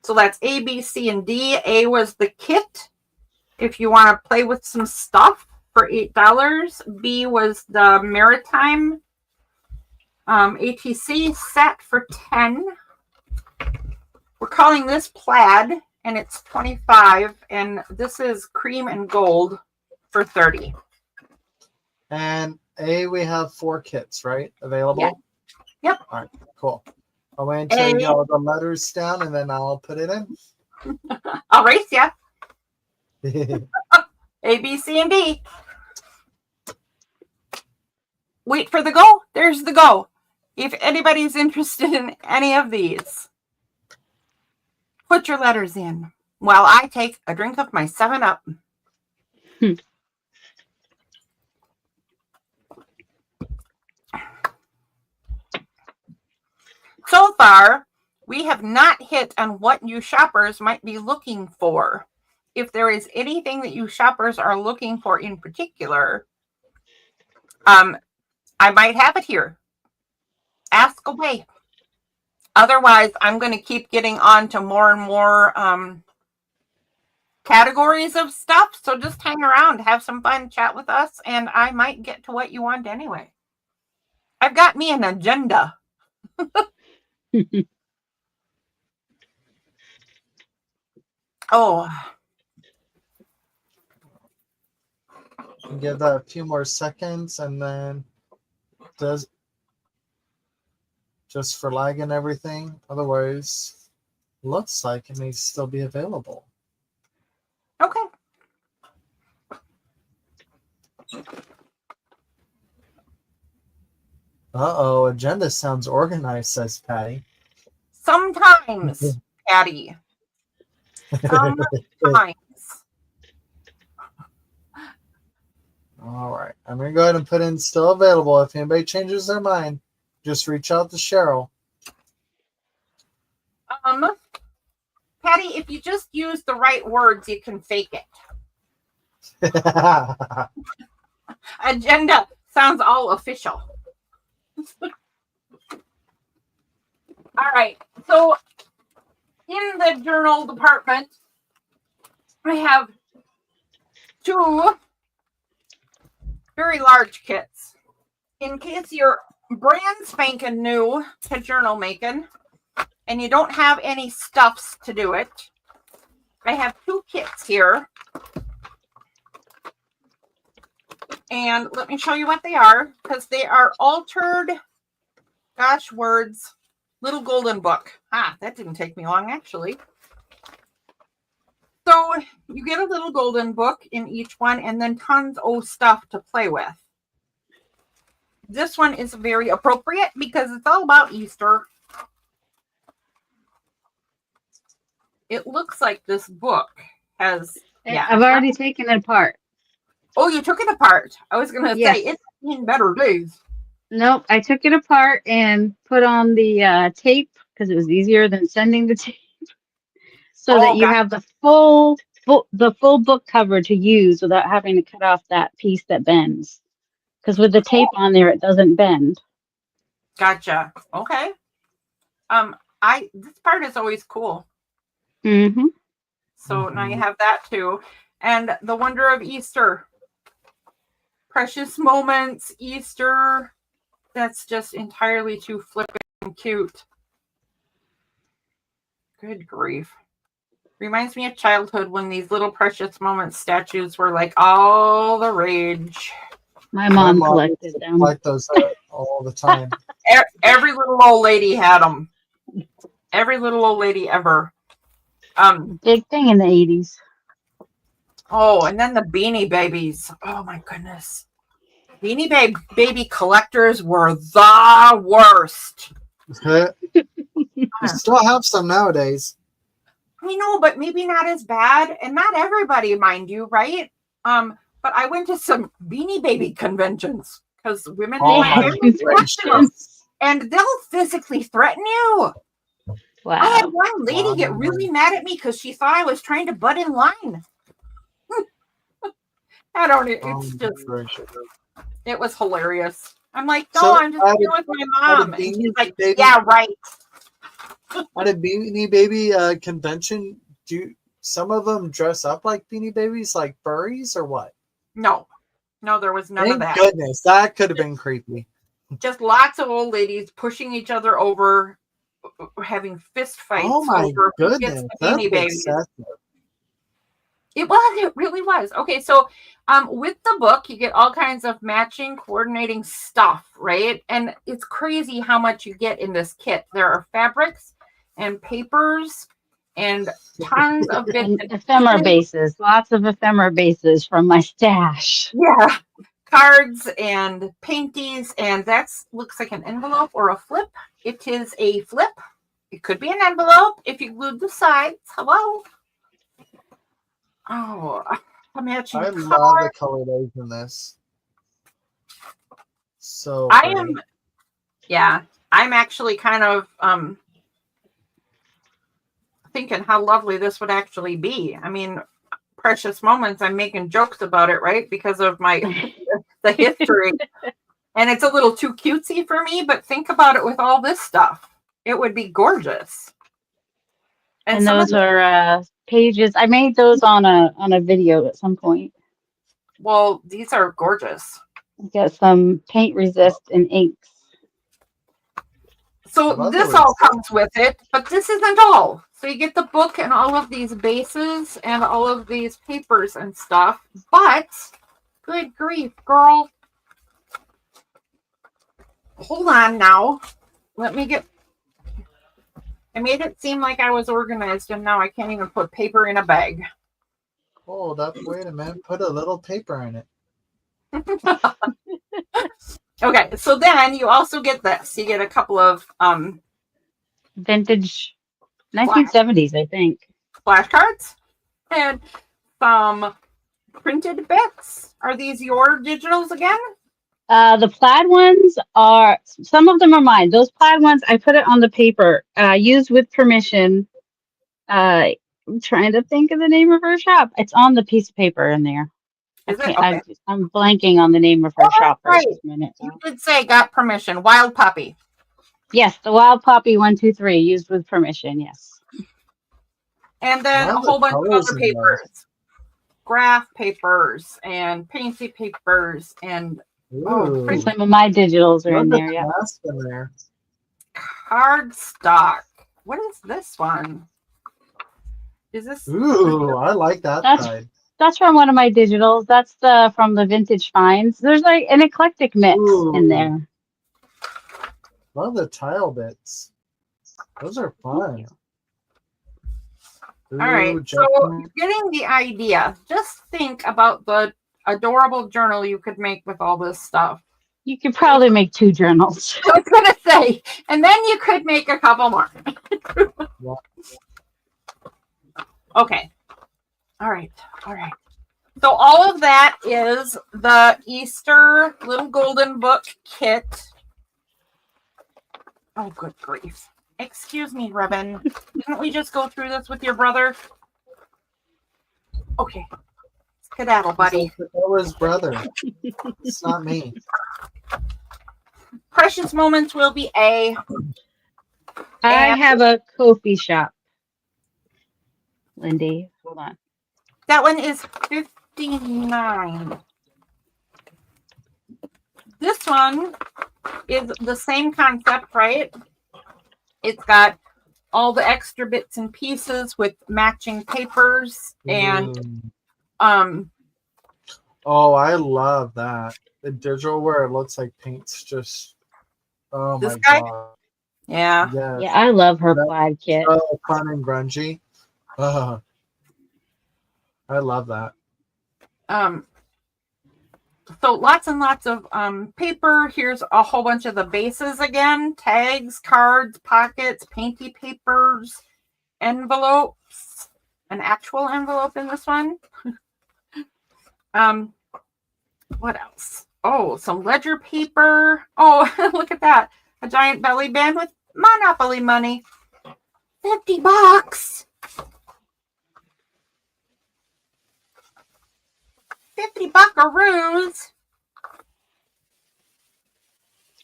So that's A, B, C, and D. A was the kit if you want to play with some stuff for $8. B was the maritime ATC set for $10. We're calling this plaid and it's $25, and this is cream and gold for $30. And A, we have 4 kits, right? Available? Yeah. Yep. All right, cool. I'll wait until you get all the letters down and then I'll put it in. I'll race ya. A, B, C, and D. Wait for the go. There's the go. If anybody's interested in any of these, put your letters in while I take a drink of my 7-Up. So far, we have not hit on what you shoppers might be looking for. If there is anything that you shoppers are looking for in particular, I might have it here. Ask away. Otherwise, I'm going to keep getting on to more and more categories of stuff. So just hang around, have some fun, chat with us, and I might get to what you want anyway. I've got me an agenda. Oh. Give that a few more seconds and then does just for lag and everything. Otherwise, looks like it may still be available. Okay. Uh-oh, agenda sounds organized, says Patty. Sometimes, Patty. Sometimes. All right. I'm going to go ahead and put in still available. If anybody changes their mind, just reach out to Cheryl. Patty, if you just use the right words, you can fake it. Agenda sounds all official. All right. So in the journal department, I have 2 very large kits. In case you're brand spanking new to journal making and you don't have any stuffs to do it, I have 2 kits here. And let me show you what they are, because they are altered, words, little golden book. That didn't take me long, actually. So you get a little golden book in each one and then tons of stuff to play with. This one is very appropriate because it's all about Easter. It looks like this book has... Yeah, I've already taken it apart. Oh, you took it apart. I was going to Yes. say, it's in better days. Nope, I took it apart and put on the tape because it was easier than sending the tape, so that you have the full book cover to use without having to cut off that piece that bends. Because with the tape on there, it doesn't bend. Gotcha. Okay. This part is always cool. Mm-hmm. So now you have that too. And the wonder of Easter. Precious moments, Easter. That's just entirely too flippin' cute. Good grief. Reminds me of childhood when these little precious moments statues were like all the rage. My mom collected them. Like those all the time. Every little old lady had them. Every little old lady ever. Big thing in the 80s. Oh, and then the Beanie Babies. Oh my goodness. Beanie Baby collectors were the worst. You still have some nowadays. I know, but maybe not as bad, and not everybody, mind you, right? But I went to some Beanie Baby conventions because women in Oh my my family collected them, gracious. and they'll physically threaten you. I had Wow. one lady get Wow. really mad at me because she thought I was trying to butt in line. I don't. Oh It's my just. gracious. It was hilarious. I'm like, no, So I'm just here with my mom, and she's like, yeah, right. At a Beanie Baby convention, do some of them dress up like Beanie Babies, like furries, or what? No, there was none of Thank that. goodness, that could have been creepy. Just lots of old ladies pushing each other over, having fist fights Oh my over who gets goodness, the that's Beanie Babies. excessive. It really was. Okay, so with the book, you get all kinds of matching, coordinating stuff, right? And it's crazy how much you get in this kit. There are fabrics and papers and tons of bits And and ephemera pieces. bases. Lots of ephemera bases from my stash. Yeah, cards and painties, and that looks like an envelope or a flip. It is a flip. It could be an envelope if you glued the sides. Hello. Oh, a matching I card. love the colorways in this. So I pretty. am. Yeah, I'm actually kind of thinking how lovely this would actually be. I mean, precious moments. I'm making jokes about it, right? Because of my the history. And it's a little too cutesy for me, but think about it with all this stuff. It would be gorgeous. And some of those are pages. I made those on a video at some point. well, these are gorgeous. Got some paint resist and inks. So Love this the all resist. comes with it, but this isn't all. So you get the book and all of these bases and all of these papers and stuff. But good grief, girl. Hold on now. Let me get. I made it seem like I was organized, and now I can't even put paper in a bag. Hold up, wait a minute. Put a little paper in it. Okay, so then you also get this. You get a couple of Vintage 1970s, I think. flashcards and some printed bits. Are these your digitals again? The plaid ones are, some of them are mine. Those plaid ones, I put it on the paper, used with permission. I'm trying to think of the name of her shop. It's on the piece of paper in there. Is it? Okay. I'm blanking on the name of her Oh, shop right right. this minute. You did say got permission. Wild Puppy. Yes, the Wild Poppy 123, used with permission. Yes. And then a Love the whole bunch of colors other in those. papers. Graph papers and painty papers and Ooh, Some of my digitals are love in the there. Yeah. clasp in there. cardstock. What is this one? Is this? Ooh, I like that That's side. That's from one of my digitals. That's from the Vintage Finds. There's like an eclectic mix in Ooh. there. Love the tile bits. Those are fun. All right, so you're getting the idea. Just think about the adorable journal you could make with all this stuff. You could probably make 2 journals. I was gonna say, and then you could make a couple more. Okay. All right. So all of that is the Easter Little Golden Book kit. Oh, good grief. Excuse me, Rebin. Didn't we just go through this with your brother? Okay. Skedaddle, buddy. That was brother. It's not me. Precious Moments will be A. I have a coffee shop. Lindy, hold on. That one is $59. This one is the same concept, right? It's got all the extra bits and pieces with matching papers and Oh, I love that. The digital where it looks like paint's just this my guy? god. Yeah. Yes. Yeah, I love her plaid kit. So fun and grungy. I love that. So lots and lots of paper. Here's a whole bunch of the bases again. Tags, cards, pockets, painty papers. envelopes, an actual envelope in this one. What else? Oh, some ledger paper. Oh, look at that. A giant belly band with Monopoly money. $50. 50 buckaroos.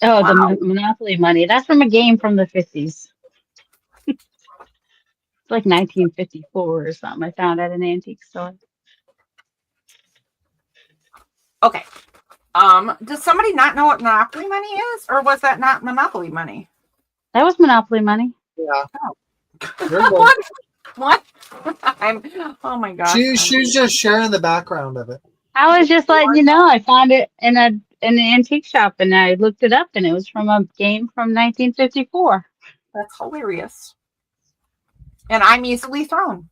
Oh, Wow. the Monopoly money. That's from a game from the 50s. It's like 1954 or something. I found at an antique store. Okay. Does somebody not know what Monopoly money is? Or was that not Monopoly money? That was Monopoly money. Yeah. What? What? Oh my gosh. She's just sharing the background of it. I was just letting you know. I found it in an antique shop, and I looked it up, and it was from a game from 1954. That's hilarious. And I'm easily thrown.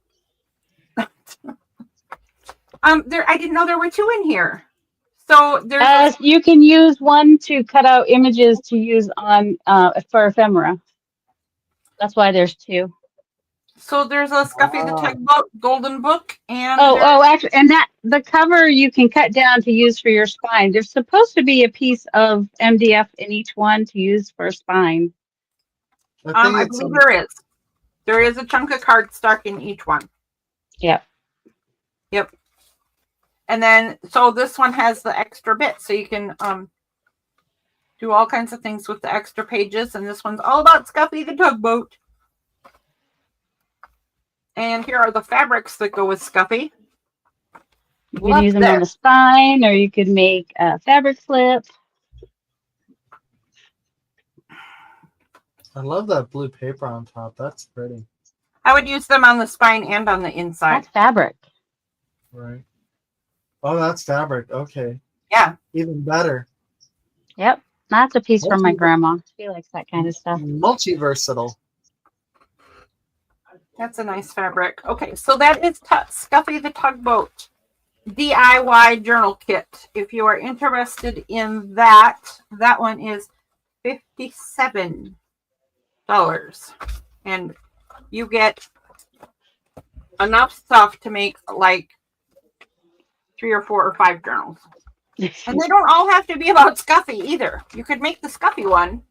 I didn't know there were two in here. So there's You can use one to cut out images to use on for ephemera. That's why there's two. So there's a Scuffy the Tugboat golden book, and Actually, and that the cover you can cut down to use for your spine. There's supposed to be a piece of MDF in each one to use for a spine. I believe there is. There is a chunk of cardstock in each one. Yep. Yep. And then so this one has the extra bit, so you can do all kinds of things with the extra pages. And this one's all about Scuffy the Tugboat. And here are the fabrics that go with Scuffy. You can use them on the spine, or you could make a fabric slip. I love that blue paper on top. That's pretty. I would use them on the spine and on the inside. That's fabric. Right. Oh, that's fabric. Okay. Yeah. Even better. Yep. That's a piece from my grandma. She likes that kind of stuff. Multi-versatile. That's a nice fabric. Okay, so that is Scuffy the Tugboat DIY journal kit. If you are interested in that, that one is $57. And you get enough stuff to make like 3 or 4 or 5 journals. And they don't all have to be about Scuffy either. You could make the Scuffy one,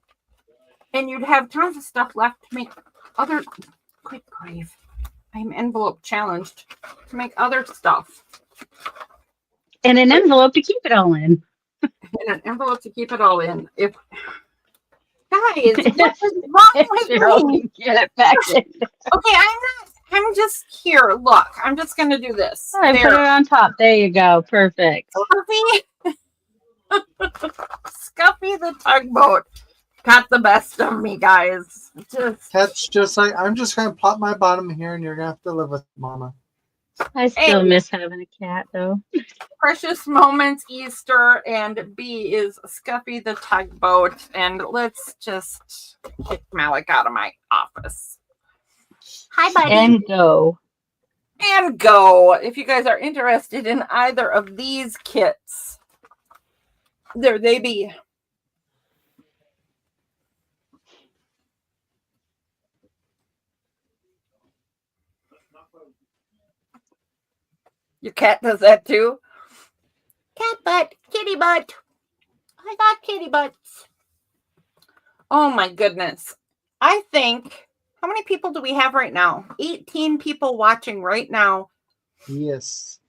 and you'd have tons of stuff left to make other... Good grief. I'm envelope challenged to make other stuff. And an envelope to keep it all in. And an envelope to keep it all in. If guys, what is wrong with me? Get it back in. Okay, I'm just here. Look, I'm just gonna do this. All right, put it on top. There you go. Perfect. Scuffy the Tugboat got the best of me, guys. Cat's just like, I'm just going to plop my bottom here and you're going to have to live with Mama. I still miss having a cat, though. Precious Moments Easter, and B is Scuffy the Tugboat. And let's just kick Malik out of my office. Hi, buddy. And go. And go. If you guys are interested in either of these kits, there they be. Your cat does that too? Cat butt, kitty butt. I got kitty butts. Oh my goodness. I think, how many people do we have right now? 18 people watching right now. Yes.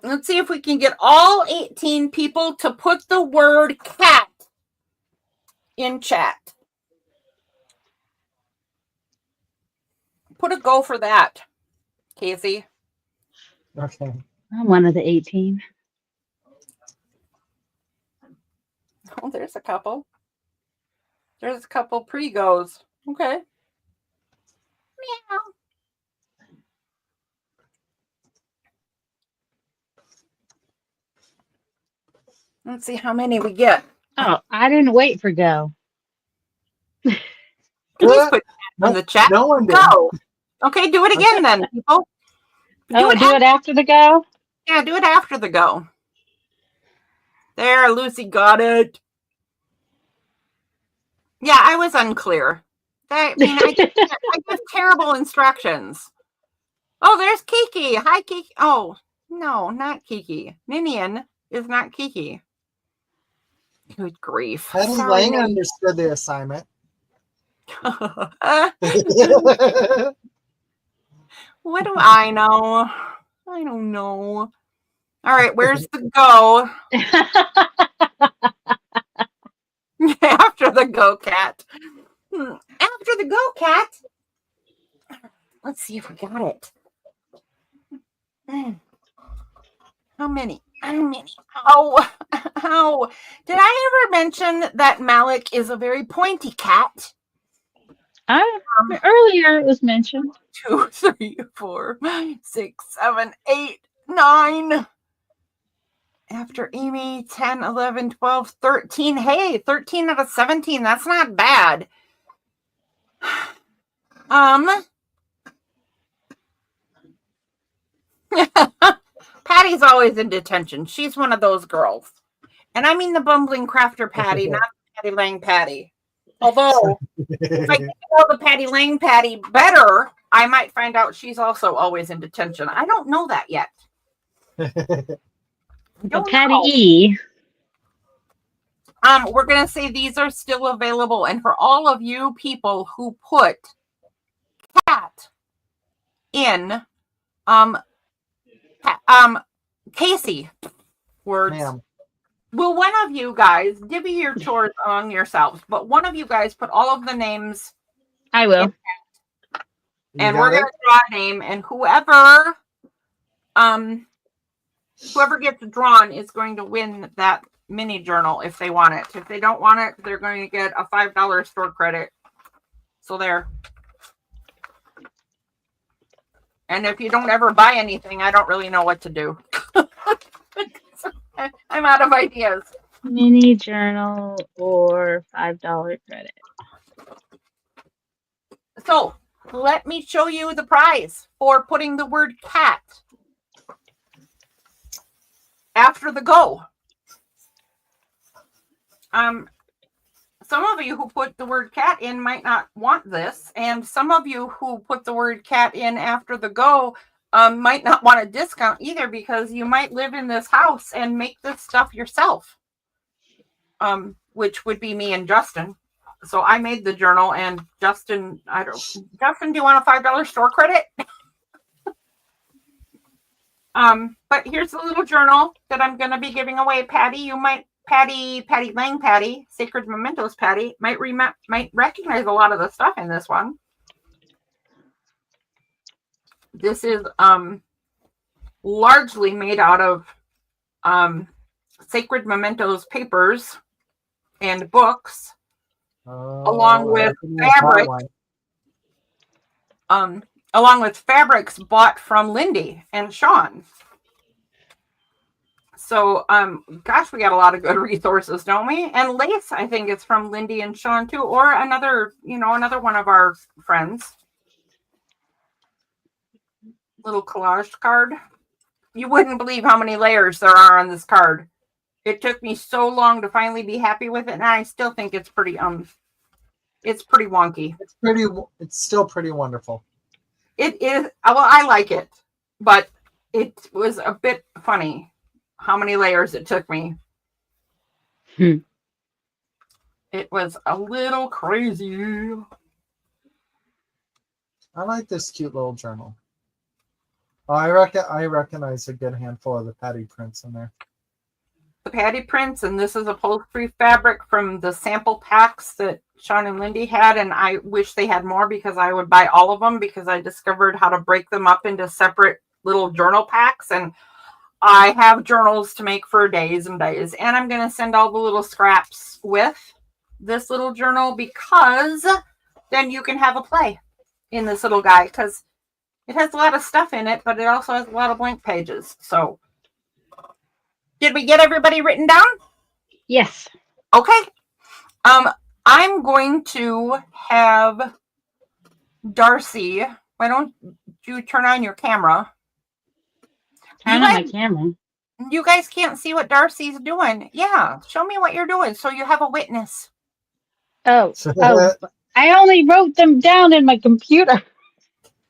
Let's see if we can get all 18 people to put the word cat in chat. Put a go for that, Casey. Okay. I'm one of the 18. Oh, there's a couple. There's a couple pre-goes. Okay. Meow. Let's see how many we get. Oh, I didn't wait for go. Please put in the chat. No one did. Go. Okay, do it again then, people. Do it after the go? Yeah, do it after the go. There, Lucy got it. Yeah, I was unclear. I mean, I give terrible instructions. Oh, there's Kiki. Hi, Kiki. Oh, no, not Kiki. Ninian is not Kiki. Good grief. Patty Sorry, Lang Ninian. understood the assignment. What do I know? I don't know. All right, where's the go? After the go cat. After the go cat. Let's see if we got it. How many? Oh, oh. Did I ever mention that Malik is a very pointy cat? Earlier it was mentioned. 2, 3, 4, 6, 7, 8, 9. After Amy, 10, 11, 12, 13. Hey, 13 out of 17. That's not bad. Patty's always in detention. She's one of those girls. And I mean the bumbling crafter Patty, not Patty Lang Patty. Although, if I get to know the Patty Lang Patty better, I might find out she's also always in detention. I don't know that yet. Patty E. We're going to say these are still available. And for all of you people who put cat in Casey words. Ma'am. Will one of you guys divvy your chores among yourselves? But one of you guys put all of the names. I will. And we're going to draw a name, and whoever gets drawn is going to win that mini journal if they want it. If they don't want it, they're going to get a $5 store credit. So there. And if you don't ever buy anything, I don't really know what to do. I'm out of ideas. Mini journal or $5 credit. So let me show you the prize for putting the word cat after the go. Some of you who put the word cat in might not want this, and some of you who put the word cat in after the go might not want a discount either, because you might live in this house and make this stuff yourself, which would be me and Justin. So I made the journal, and Justin, Justin, do you want a $5 store credit? But here's the little journal that I'm going to be giving away. Patty, Patty Lang Patty, Sacred Mementos Patty, might recognize a lot of the stuff in this one. This is largely made out of Sacred Mementos papers and books, along with fabrics bought from Lindy and Sean. So, gosh, we got a lot of good resources, don't we? And lace, I think it's from Lindy and Sean too, or another one of our friends. Little collage card. You wouldn't believe how many layers there are on this card. It took me so long to finally be happy with it, and I still think it's pretty wonky. It's still pretty wonderful. It is. Well, I like it, but it was a bit funny how many layers it took me. It was a little crazy. I like this cute little journal. Oh, I recognize a good handful of the Patty prints in there. The Patty prints, and this is upholstery fabric from the sample packs that Sean and Lindy had, and I wish they had more, because I would buy all of them, because I discovered how to break them up into separate little journal packs, and I have journals to make for days and days. And I'm going to send all the little scraps with this little journal, because then you can have a play in this little guy, because it has a lot of stuff in it, but it also has a lot of blank pages. So did we get everybody written down? Yes. Okay. I'm going to have Darcy. Why don't you turn on your camera? Turn on my camera. You guys can't see what Darcy's doing. Yeah. Show me what you're doing so you have a witness. Oh, I only wrote them down in my computer.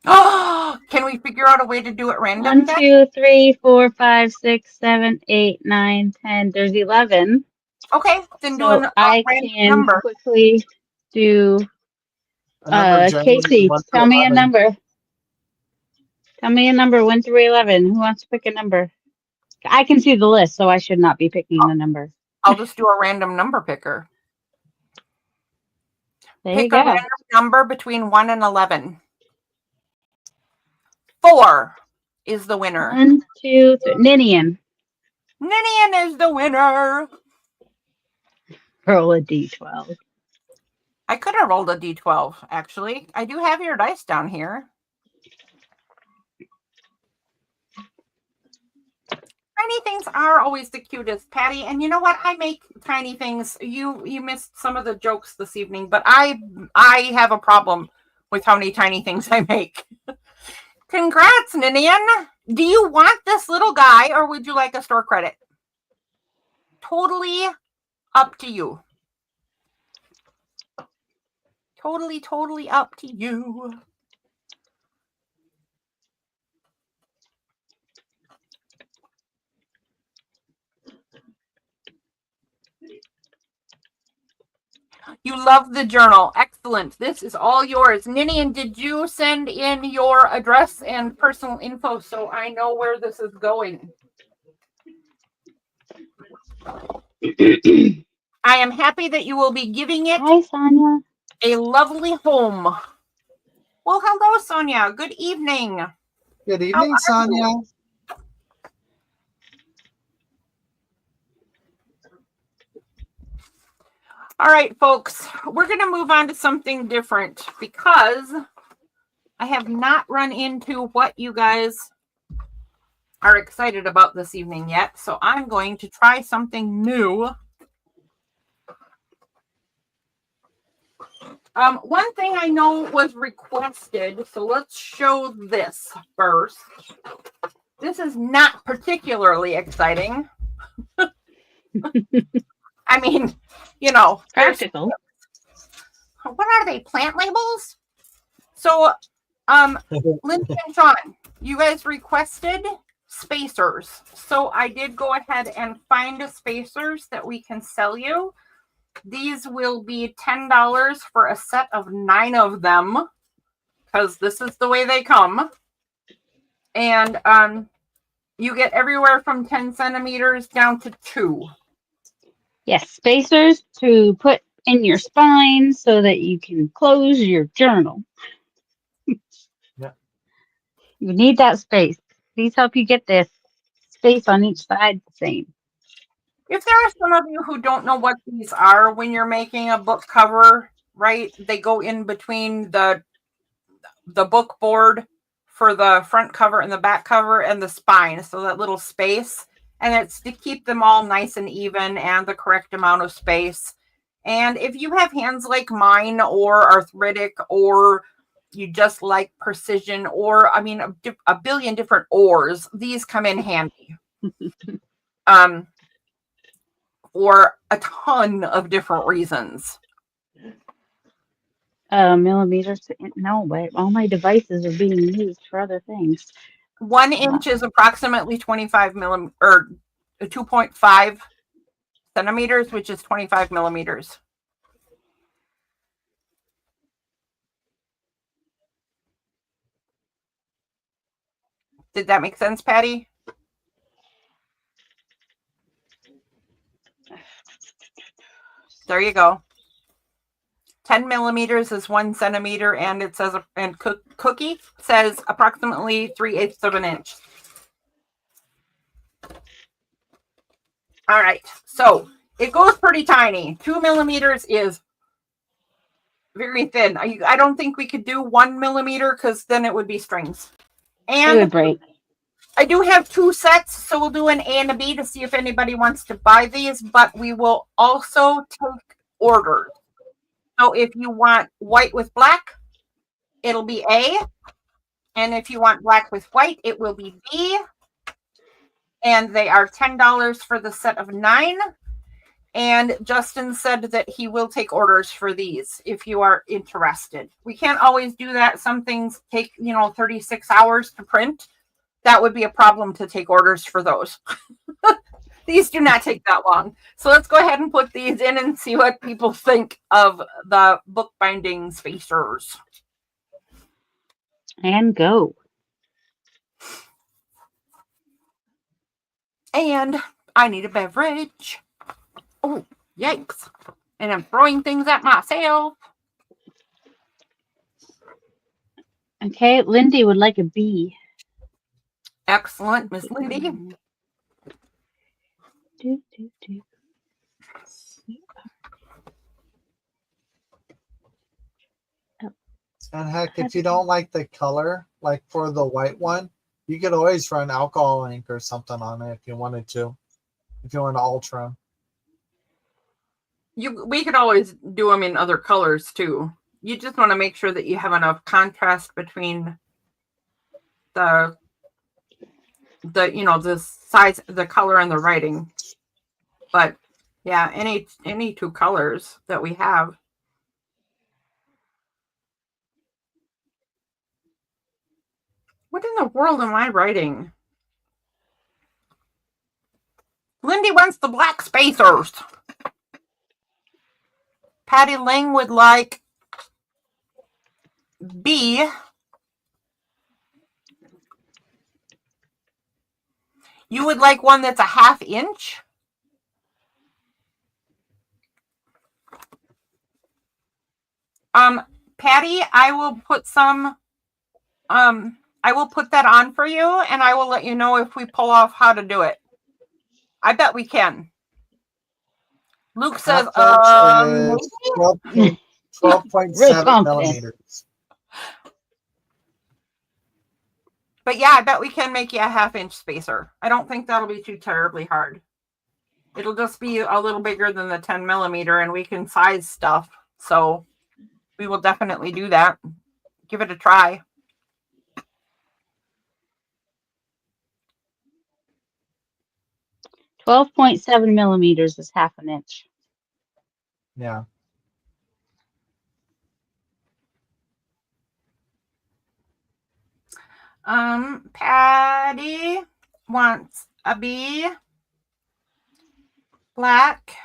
Oh, can we figure out a way to do it random 1, then? 2, 3, 4, 5, 6, 7, 8, 9, 10. There's 11. Okay, then do So a I random can number. quickly do. A number generally Casey, 1 to tell me a 11. number. Tell me a number 1 through 11. Who wants to pick a number? I can see the list, so I should not be picking a number. I'll just do a random number picker. There Pick you a go. random number between 1 and 11. 4 is the winner. 1, 2, 3. Ninian. Ninian is the winner. Roll a d12. I could have rolled a d12, actually. I do have your dice down here. Tiny things are always the cutest, Patty. And you know what? I make tiny things. You missed some of the jokes this evening, but I have a problem with how many tiny things I make. Congrats, Ninian. Do you want this little guy or would you like a store credit? Totally up to you. Totally up to you. You love the journal. Excellent. This is all yours. Ninian, did you send in your address and personal info so I know where this is going? I am happy that you will be giving it Hi, Sonia. a lovely home. Well, hello, Sonia. Good evening. Good evening, Sonia. All right, folks, we're going to move on to something different because I have not run into what you guys are excited about this evening yet. So I'm going to try something new. One thing I know was requested, so let's show this first. This is not particularly exciting. I mean, you know, Practical. What are they? Plant labels? So, Lindsay and Sean, you guys requested spacers. So I did go ahead and find spacers that we can sell you. These will be $10 for a set of 9 of them because this is the way they come. And you get everywhere from 10 centimeters down to 2. Yes, spacers to put in your spine so that you can close your journal. Yeah. You need that space. These help you get this space on each side the same. If there are some of you who don't know what these are when you're making a book cover, right? They go in between the book board for the front cover and the back cover and the spine. So that little space. And it's to keep them all nice and even and the correct amount of space. And if you have hands like mine or arthritic or you just like precision or, I mean, a billion different ors, these come in handy. For a ton of different reasons. Millimeters. No, but all my devices are being used for other things. 1 inch is approximately 25 millimeters or 2.5 centimeters, which is 25 millimeters. Did that make sense, Patty? There you go. 10 millimeters is 1 centimeter, and it says, and Cookie says approximately 3/8 of an inch. All right, so it goes pretty tiny. 2 millimeters is very thin. I don't think we could do 1 millimeter because then it would be strings. And it would break. I do have 2 sets, so we'll do an A and a B to see if anybody wants to buy these, but we will also take orders. So if you want white with black, it'll be A. And if you want black with white, it will be B. And they are $10 for the set of 9. And Justin said that he will take orders for these if you are interested. We can't always do that. Some things take, 36 hours to print. That would be a problem to take orders for those. These do not take that long. So let's go ahead and put these in and see what people think of the bookbinding spacers. And go. And I need a beverage. Oh, yikes. And I'm throwing things at myself. Okay, Lindy would like a B. Excellent, Miss Lindy. Do, do, do. And heck, if you don't like the color, like for the white one, you could always run alcohol ink or something on it if you wanted to. If you want to alter them. We could always do them in other colors too. You just want to make sure that you have enough contrast between the size, the color, and the writing. But yeah, any two colors that we have. What in the world am I writing? Lindy wants the black spacers. Patty Lang would like B. You would like one that's a 1/2 inch? Patty, I will put that on for you, and I will let you know if we pull off how to do it. I bet we can. Luke says, 12.7 millimeters. But yeah, I bet we can make you a 1/2 inch spacer. I don't think that'll be too terribly hard. It'll just be a little bigger than the 10 millimeter, and we can size stuff. So we will definitely do that. Give it a try. $12.7 millimeters is 1/2 inch. Yeah. Patty wants a B black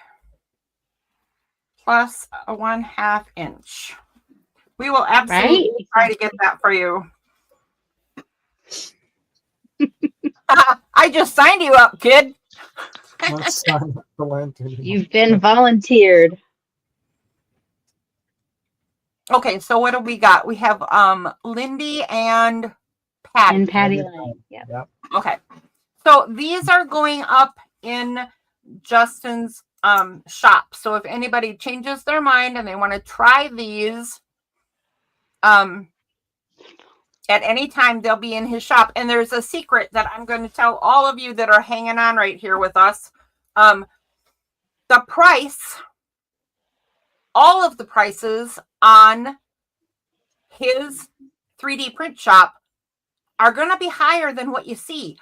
plus a 1/2 inch. We will absolutely try to get that for you. I just signed you up, kid. You've been volunteered. Okay, so what do we got? We have Lindy and Patty. And Patty Lang. Yeah. Yep. Okay. So these are going up in Justin's shop. So if anybody changes their mind and they want to try these at any time, they'll be in his shop. And there's a secret that I'm going to tell all of you that are hanging on right here with us. The price, all of the prices on his 3D print shop are going to be higher than what you see.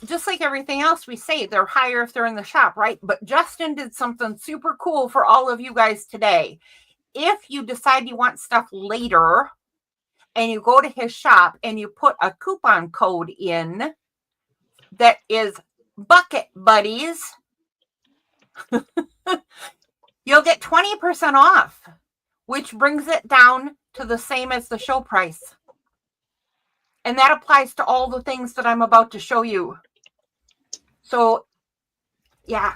Just like everything else we say, they're higher if they're in the shop, right? But Justin did something super cool for all of you guys today. If you decide you want stuff later and you go to his shop and you put a coupon code in that is Bucket Buddies, you'll get 20% off, which brings it down to the same as the show price. And that applies to all the things that I'm about to show you. So, yeah.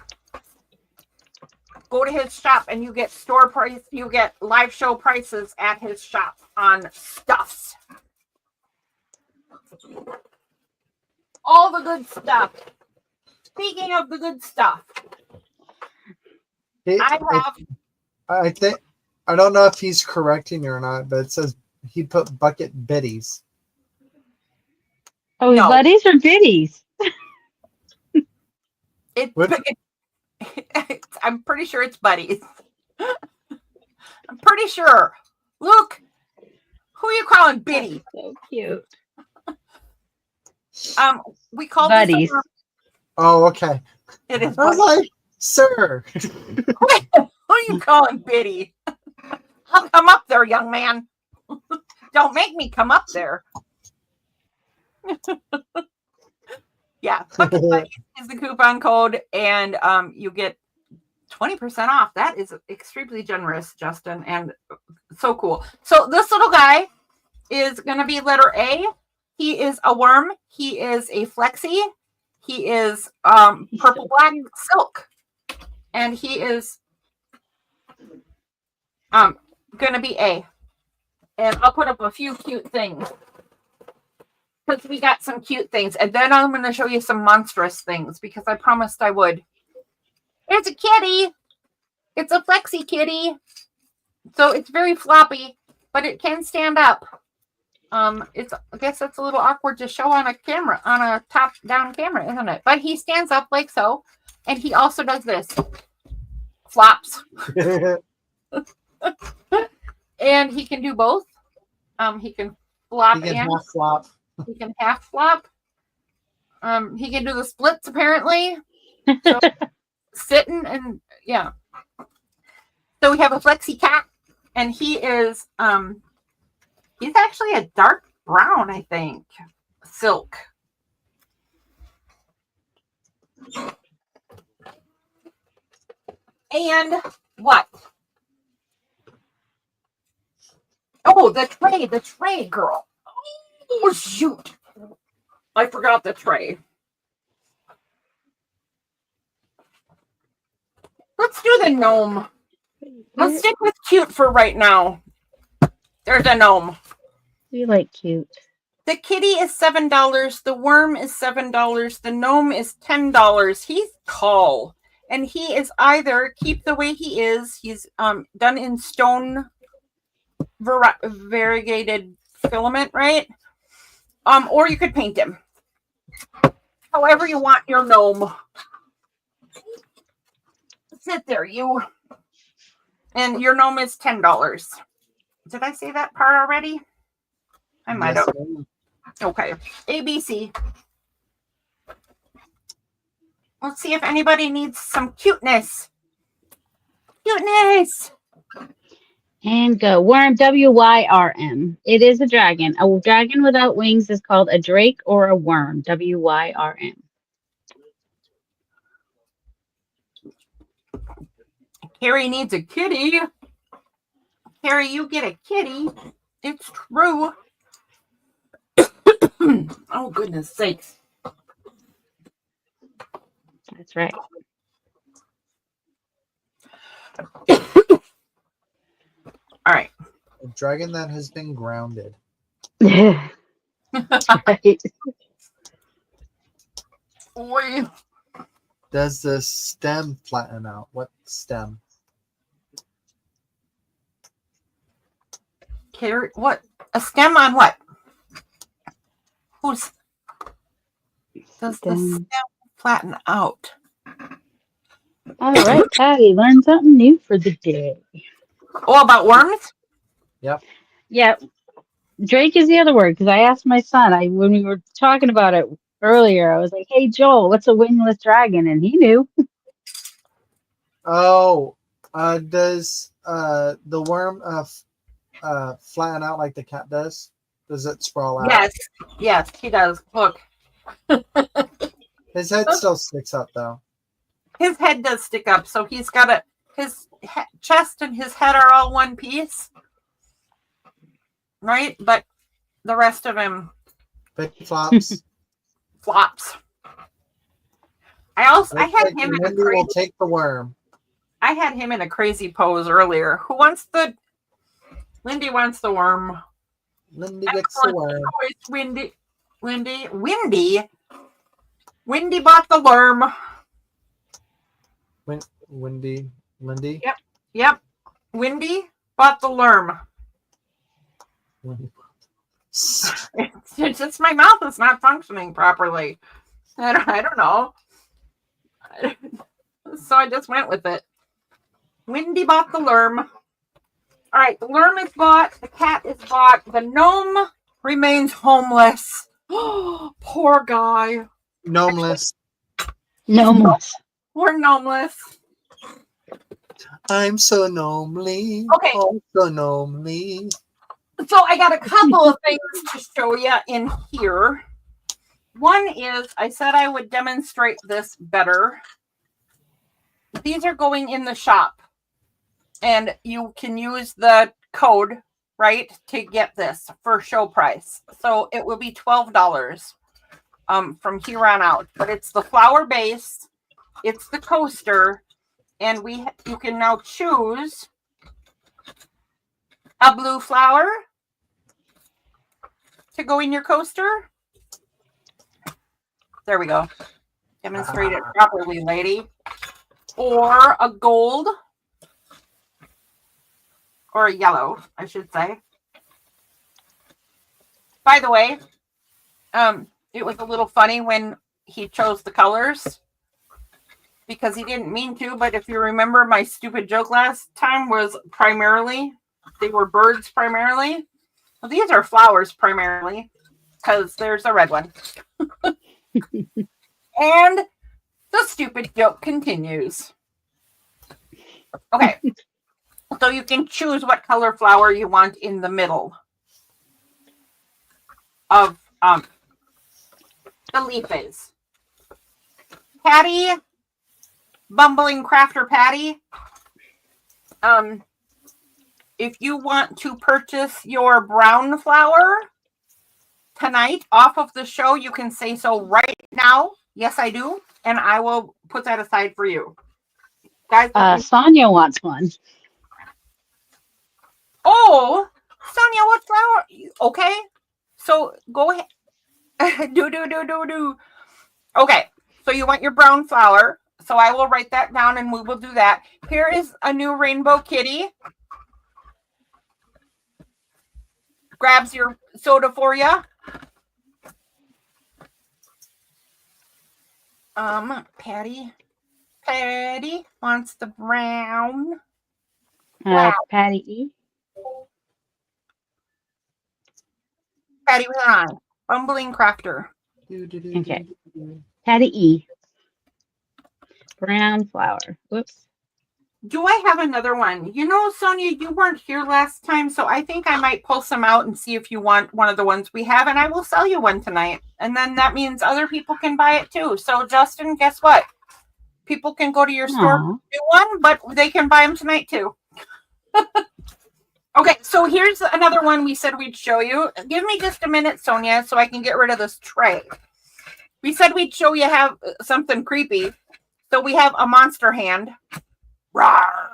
Go to his shop and you get store price, you get live show prices at his shop on stuffs. All the good stuff. Speaking of the good stuff, I think, I don't know if he's correcting you or not, but it says he put bucket biddies. Oh, No. buddies or biddies? I'm pretty sure it's buddies. I'm pretty sure. Look, who are you calling Biddy? So cute. We call buddies. This oh, okay. it is. I was like, Sir. Who are you calling Biddy? I'll come up there, young man. Don't make me come up there. Yeah, Bucket Buddies is the coupon code, and you get 20% off. That is extremely generous, Justin, and so cool. So this little guy is going to be letter A. He is a worm. He is a flexi. He is purple black silk, and he is going to be A. And I'll put up a few cute things because we got some cute things, and then I'm going to show you some monstrous things because I promised I would. There's a kitty. It's a flexi kitty. So it's very floppy, but it can stand up. I guess it's a little awkward to show on a camera, on a top-down camera, isn't it? But he stands up like so, and he also does this. Flops. And he can do both. He can flop He can and half flop. he can half flop. He can do the splits apparently. So, sitting and yeah. So we have a flexi cat, and he is he's actually a dark brown, I think, silk. And what? Oh, the tray, girl. Oh, shoot. I forgot the tray. Let's do the gnome. Let's stick with cute for right now. There's a gnome. We like cute. The kitty is $7. The worm is $7. The gnome is $10. He's tall. And he is either keep the way he is. He's done in stone variegated filament, right? Or you could paint him. However you want your gnome. Sit there, you. And your gnome is $10. Did I say that part already? I might have. Okay. ABC. Let's see if anybody needs some cuteness. Cuteness. And go. Worm, W-Y-R-M. It is a dragon. A dragon without wings is called a drake or a worm. W-Y-R-M. Carrie needs a kitty. Carrie, you get a kitty. It's true. Oh, goodness sakes. That's right. All right. A dragon that has been grounded. Right. Boy. Does the stem flatten out? What stem? Carrie, what? A stem on what? Who's? Does the stem flatten out? All right, Patty, learn something new for the day. Oh, about worms? Yep. Yeah, Drake is the other word because I asked my son. When we were talking about it earlier, I was like, "Hey, Joel, what's a wingless dragon?" And he knew. Oh, does the worm flatten out like the cat does? Does it sprawl out? Yes, he does. Look, His head still sticks up though. his head does stick up, so he's got his chest and his head are all one piece, right? But the rest of him Big flops. flops. I had him in a Wendy will crazy. take the worm. I had him in a crazy pose earlier. Who wants the? Lindy wants the worm. Lindy gets the worm. Choice, Windy bought the worm. Lindy. Yep. Windy bought the worm. It's just my mouth is not functioning properly. I don't know. So I just went with it. Windy bought the worm. All right, the worm is bought. The cat is bought. The gnome remains homeless. Oh, poor guy. Gnomeless. No more. We're gnomeless. I'm so gnomely. Okay. Oh, so gnomely. So I got a couple of things to show you in here. One is I said I would demonstrate this better. These are going in the shop, and you can use the code, right, to get this for show price. So it will be $12 from here on out. But it's the flower base, it's the coaster, and you can now choose a blue flower to go in your coaster. There we go. Demonstrate it properly, lady. Or a gold. Or a yellow, I should say. By the way, it was a little funny when he chose the colors because he didn't mean to, but if you remember, my stupid joke last time was primarily, they were birds primarily. Well, these are flowers primarily because there's a red one. And the stupid joke continues. Okay. So you can choose what color flower you want in the middle of the leaf is. Patty, Bumbling Crafter Patty, if you want to purchase your brown flower tonight off of the show, you can say so right now. Yes, I do. And I will put that aside for you. Guys, Sonia wants one. Oh, Sonia, what flower? Okay. So go ahead. do. Okay. So you want your brown flower. So I will write that down and we will do that. Here is a new rainbow kitty. Grabs your soda for you. Patty wants the brown. Wow. Patty E. Patty with an eye. Bumbling Crafter. Okay. Patty E. Brown flower. Whoops. Do I have another one? You know, Sonia, you weren't here last time, so I think I might pull some out and see if you want one of the ones we have, and I will sell you one tonight. And then that means other people can buy it too. So, Justin, guess what? People can go to your store and do one, but they can buy them tonight too. Okay, so here's another one we said we'd show you. Give me just a minute, Sonia, so I can get rid of this tray. We said we'd show you have something creepy. So we have a monster hand. Rawr.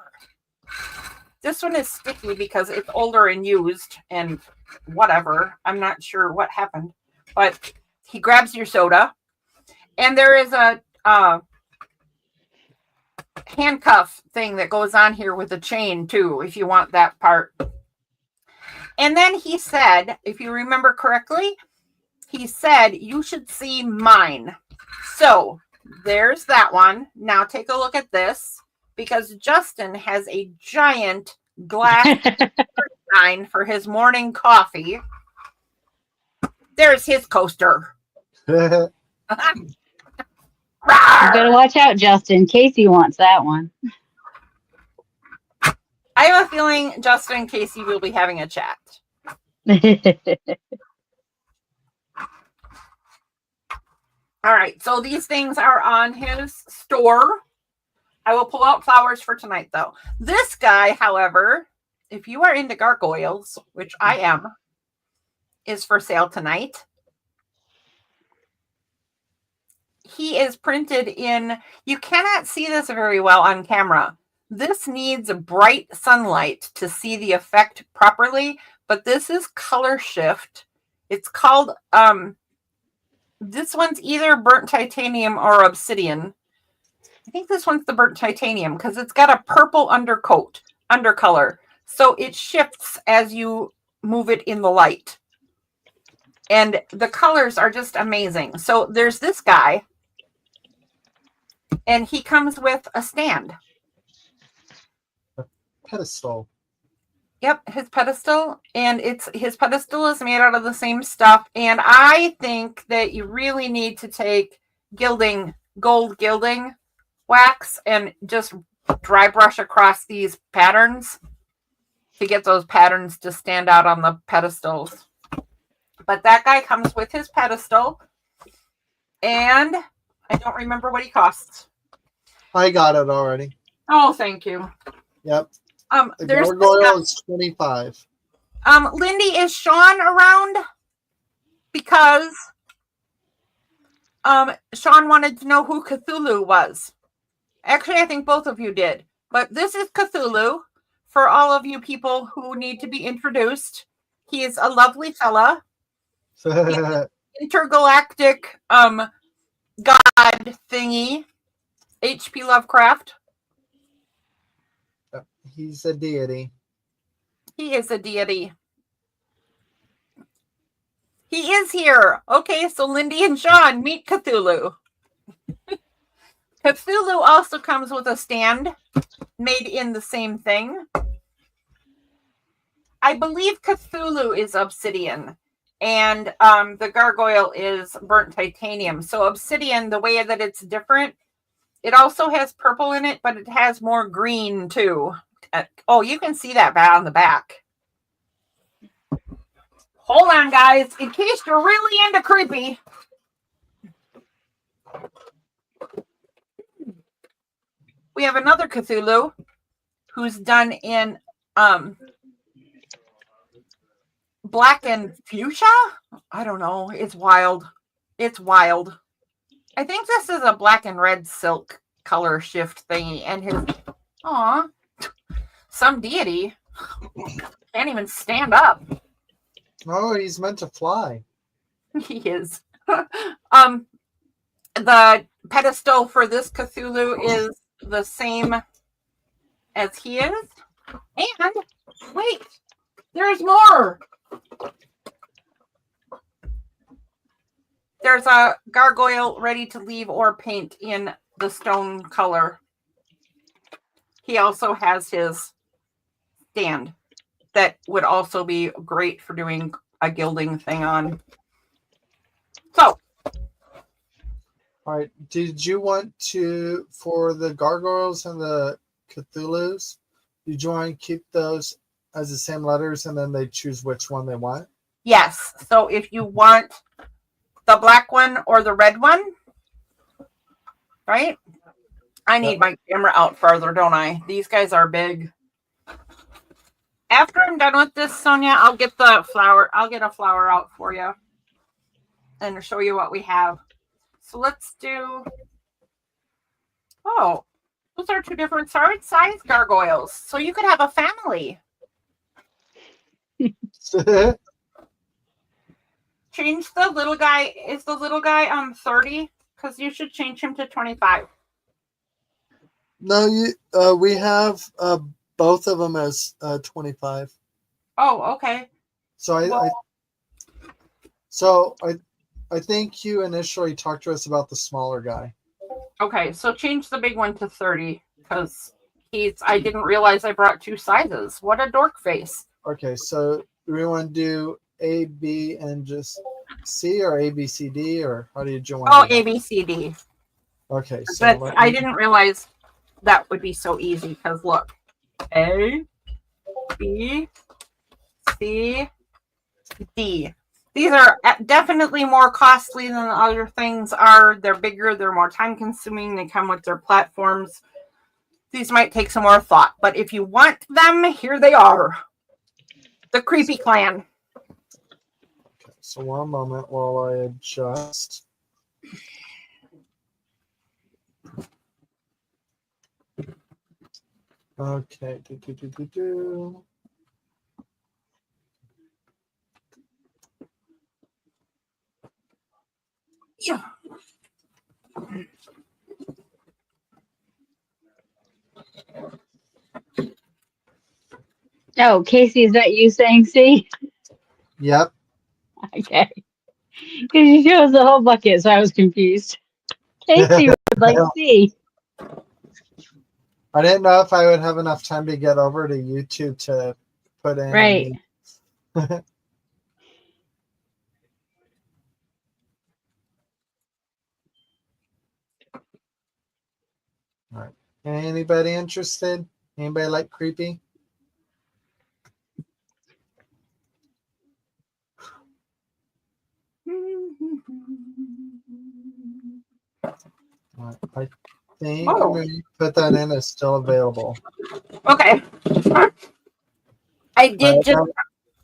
This one is sticky because it's older and used and whatever. I'm not sure what happened, but he grabs your soda. And there is a handcuff thing that goes on here with a chain too, if you want that part. And then he said, if you remember correctly, he said you should see mine. So there's that one. Now take a look at this, because Justin has a giant glass sign for his morning coffee. There's his coaster. You better watch out, Justin. Casey wants that one. I have a feeling Justin and Casey will be having a chat. All right, so these things are on his store. I will pull out flowers for tonight, though. This guy, however, if you are into gargoyles, which I am, is for sale tonight. He is printed in, you cannot see this very well on camera. This needs bright sunlight to see the effect properly, but this is color shift. It's called, this one's either burnt titanium or obsidian. I think this one's the burnt titanium because it's got a purple undercolor. So it shifts as you move it in the light. And the colors are just amazing. So there's this guy. And he comes with a stand. Pedestal. Yep, his pedestal. And his pedestal is made out of the same stuff. And I think that you really need to take gold gilding wax and just dry brush across these patterns to get those patterns to stand out on the pedestals. But that guy comes with his pedestal, and I don't remember what he costs. I got it already. Oh, thank you. Yep. The There's gargoyle is 25. Lindy, is Sean around? Because Sean wanted to know who Cthulhu was. Actually, I think both of you did. But this is Cthulhu for all of you people who need to be introduced. He is a lovely fella. Intergalactic god thingy. H.P. Lovecraft. He's a deity. He is a deity. He is here. Okay, so Lindy and Sean, meet Cthulhu. Cthulhu also comes with a stand made in the same thing. I believe Cthulhu is obsidian, and the gargoyle is burnt titanium. So obsidian, the way that it's different, it also has purple in it, but it has more green too. Oh, you can see that on the back. Hold on, guys. In case you're really into creepy. We have another Cthulhu who's done in black and fuchsia? I don't know. It's wild. It's wild. I think this is a black and red silk color shift thingy. And his, some deity can't even stand up. Oh, he's meant to fly. He is. The pedestal for this Cthulhu is the same as he is. And wait, there's more. There's a gargoyle ready to leave or paint in the stone color. He also has his stand that would also be great for doing a gilding thing on. So, all right. Did you want to, for the gargoyles and the Cthulhus, did you want to keep those as the same letters and then they choose which one they want? yes. So if you want the black one or the red one, right? I need my camera out further, don't I? These guys are big. After I'm done with this, Sonia, I'll get the flower. I'll get a flower out for you and show you what we have. So let's do. Oh, those are two different size gargoyles. So you could have a family. Change the little guy. Is the little guy 30? Because you should change him to 25. No, we have both of them as 25. Oh, okay. So I think you initially talked to us about the smaller guy. Okay, so change the big one to 30 because I didn't realize I brought two sizes. What a dork face. Okay, so do we want to do A, B, and just C, or A, B, C, D, or how do you want? Oh, A, B, C, D. Okay, so I didn't realize that would be so easy because look, A, B, C, D. These are definitely more costly than other things are. They're bigger, they're more time consuming, they come with their platforms. These might take some more thought, but if you want them, here they are. The Creepy Clan. Okay, so one moment while I adjust. Okay. Yeah. Oh, Casey, is that you saying C? Yep. Okay. Because you showed us the whole bucket, so I was confused. Casey would like C. I didn't know if I would have enough time to get over to YouTube to put in. Right. Anybody interested? Anybody like creepy? I think Oh. when you put that in, it's still available. Okay. I did just.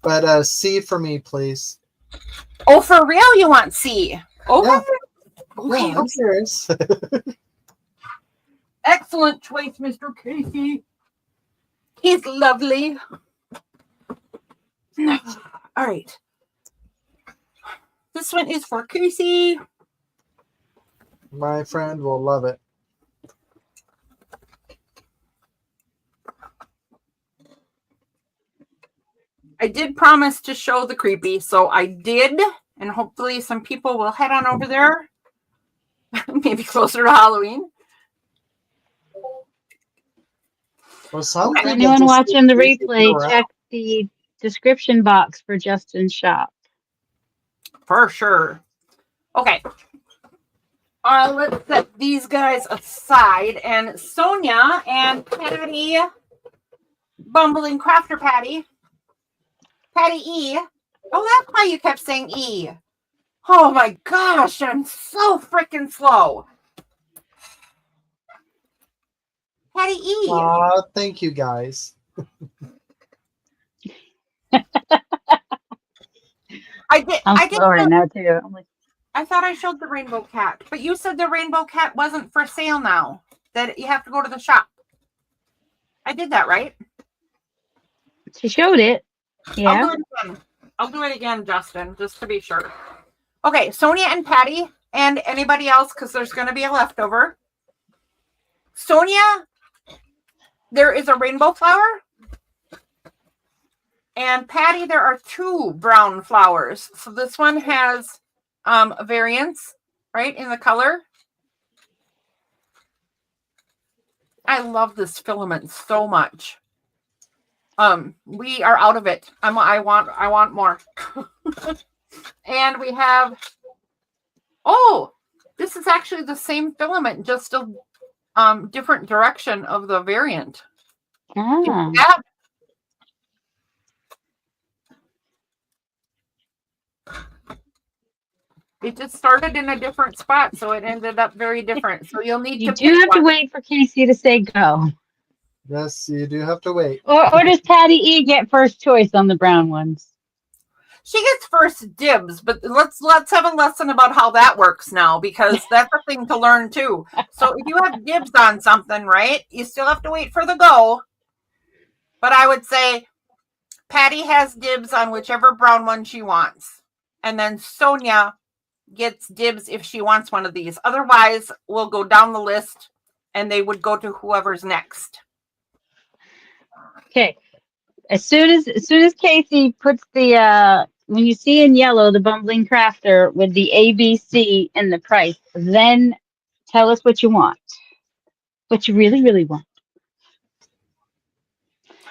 But C for me, please. Oh, for real? You want C? Okay. Yeah. Okay. Yeah, I'm serious. Excellent choice, Mr. Casey. He's lovely. All right. This one is for Casey. My friend will love it. I did promise to show the creepy, so I did, and hopefully some people will head on over there. Maybe closer to Halloween. Well, some Okay. people Anyone just watching the keep it replay, around. check the description box for Justin's shop. For sure. Okay. Let's set these guys aside. And Sonia and Patty, Bumbling Crafter Patty E. Oh, that's why you kept saying E. Oh my gosh, I'm so freaking slow. Patty E. Aw, thank you guys. I'm slow right now too. I'm like, I thought I showed the rainbow cat, but you said the rainbow cat wasn't for sale now. That you have to go to the shop. I did that, right? she showed it. Yeah. I'll do it again, Justin, just to be sure. Okay, Sonia and Patty and anybody else, because there's going to be a leftover. Sonia, there is a rainbow flower. And Patty, there are 2 brown flowers. So this one has a variance, right, in the color. I love this filament so much. We are out of it. I want more. And we have, this is actually the same filament, just a different direction of the variant. Ah. Yeah. It just started in a different spot, so it ended up very different. So you'll need You to do have to wait for Casey to say go. Yes, you do have to wait. Or does Patty E get first choice on the brown ones? She gets first dibs, but let's have a lesson about how that works now, because that's a thing to learn too. So if you have dibs on something, right, you still have to wait for the go. But I would say Patty has dibs on whichever brown one she wants. And then Sonia gets dibs if she wants one of these. Otherwise, we'll go down the list and they would go to whoever's next. Okay. As soon as Casey puts the when you see in yellow the Bumbling Crafter with the ABC and the price, then tell us what you want. What you really, really want.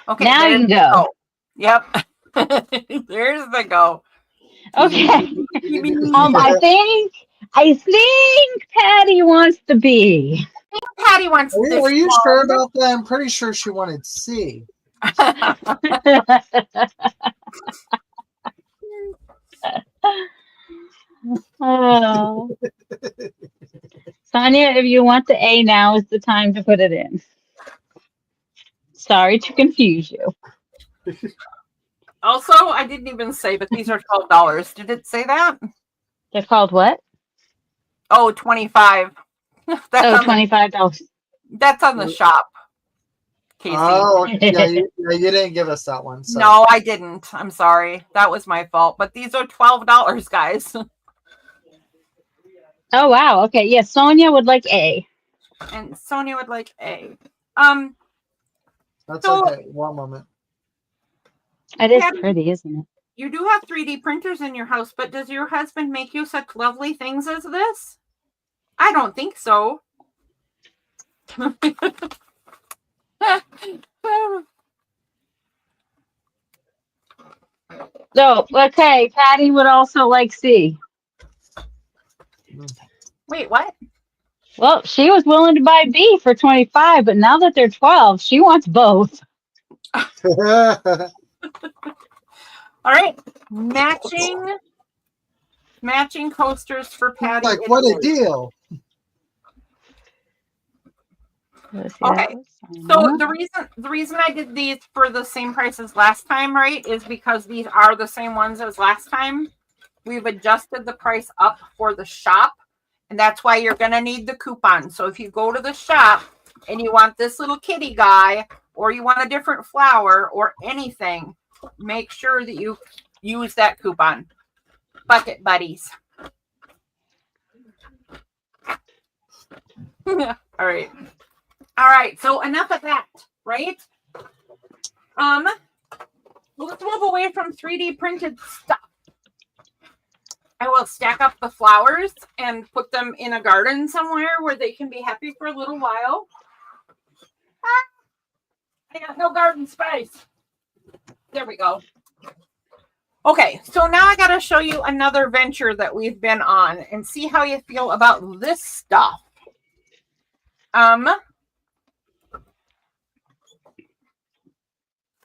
Okay, now you can go. Yep. There's the go. Okay. I think Patty wants the B. Patty wants this. Were you sure about that? I'm pretty sure she wanted C. Oh. Sonia, if you want the A, now is the time to put it in. Sorry to confuse you. Also, I didn't even say, but these are $12. Did it say that? They're called what? Oh, $25. That's $25. That's on the shop. Casey. Oh, yeah, you didn't give us that one. So. No, I didn't. I'm sorry. That was my fault. But these are $12, guys. Oh, wow. Okay. Yeah, Sonia would like A. And Sonia would like A. That's okay. One moment. It is pretty, isn't it? You do have 3D printers in your house, but does your husband make you such lovely things as this? I don't think so. So, okay, Patty would also like C. Wait, what? Well, she was willing to buy B for 25, but now that they're 12, she wants both. All right. Matching coasters for Patty. Like, what a deal. Okay. So the reason I did these for the same price as last time, right, is because these are the same ones as last time. We've adjusted the price up for the shop, and that's why you're going to need the coupon. So if you go to the shop and you want this little kitty guy, or you want a different flower or anything, make sure that you use that coupon. Bucket buddies. All right. All right. So enough of that, right? Let's move away from 3D printed stuff. I will stack up the flowers and put them in a garden somewhere where they can be happy for a little while. I got no garden space. There we go. Okay, so now I got to show you another venture that we've been on and see how you feel about this stuff.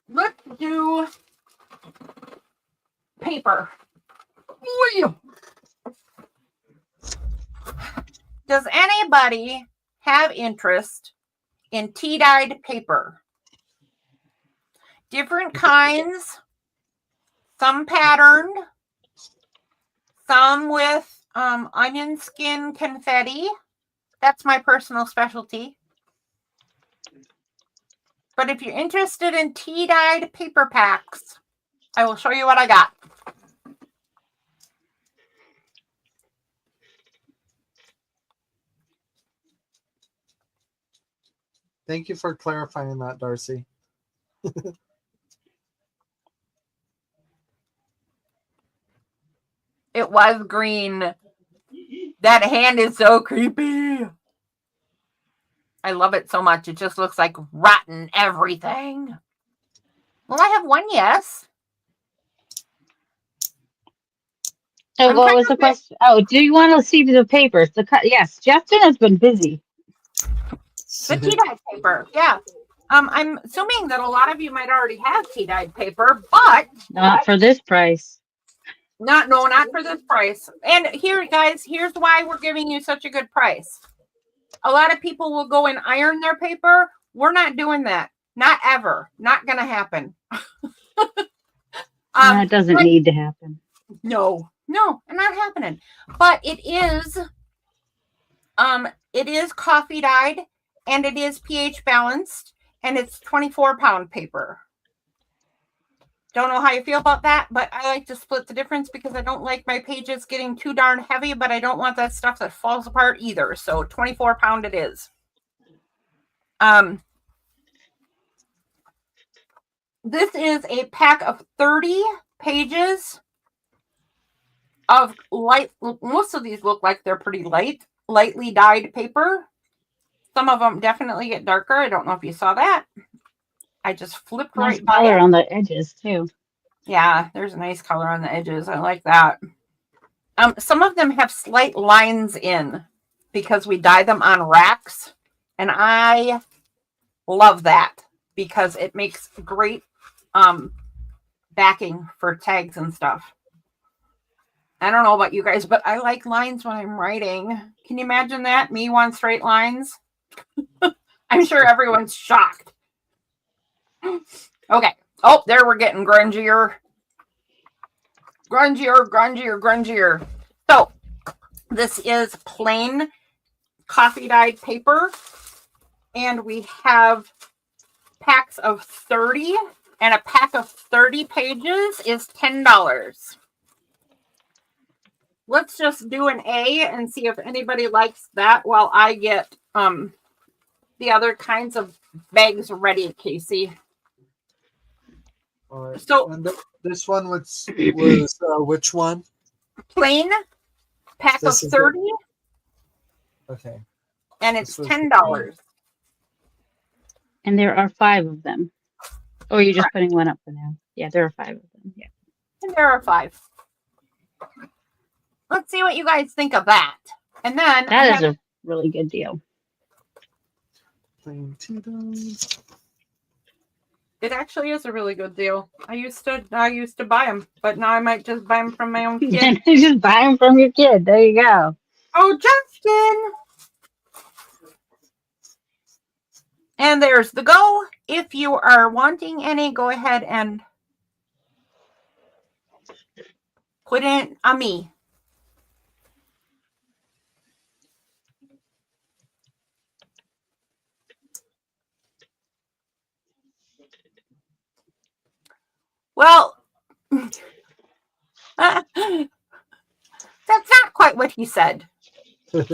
Let's do paper. Does anybody have interest in tea-dyed paper? Different kinds, some patterned, some with onion skin confetti. That's my personal specialty. But if you're interested in tea-dyed paper packs, I will show you what I got. Thank you for clarifying that, Darcy. It was green. That hand is so creepy. I love it so much. It just looks like rotten everything. Well, I have one yes. So what was the question? Oh, do you want to see the papers? Yes, Justin has been busy. The tea-dyed paper, yeah. I'm assuming that a lot of you might already have tea-dyed paper, but not for this price. Not for this price. And here, guys, here's why we're giving you such a good price. A lot of people will go and iron their paper. We're not doing that. Not ever. Not going to happen. That doesn't need to happen. No, not happening. But it is coffee dyed, and it is pH balanced, and it's 24-pound paper. Don't know how you feel about that, but I like to split the difference because I don't like my pages getting too darn heavy, but I don't want that stuff that falls apart either. So 24-pound it is. This is a pack of 30 pages of light. Most of these look like they're pretty lightly dyed paper. Some of them definitely get darker. I don't know if you saw that. I just flipped nice right color by on the edges too. Yeah, there's a nice color on the edges. I like that. Some of them have slight lines in because we dye them on racks, and I love that because it makes great backing for tags and stuff. I don't know about you guys, but I like lines when I'm writing. Can you imagine that? Me want straight lines? I'm sure everyone's shocked. Okay. Oh, there we're getting grungier. Grungier. So, this is plain coffee dyed paper. And we have packs of 30. And a pack of 30 pages is $10. Let's just do an A and see if anybody likes that while I get the other kinds of bags ready, Casey. All right. So and this one was which one? Plain pack of 30. Okay. And it's $10. And there are 5 of them. Or you're just putting one up for now? Yeah, there are 5 of them. Yeah. And there are 5. Let's see what you guys think of that. And then that is a really good deal. It actually is a really good deal. I used to buy them, but now I might just buy them from my own kid. And just buy them from your kid. There you go. Oh, Justin! And there's the go. If you are wanting any, go ahead and put it on me. Well, that's not quite what he said. The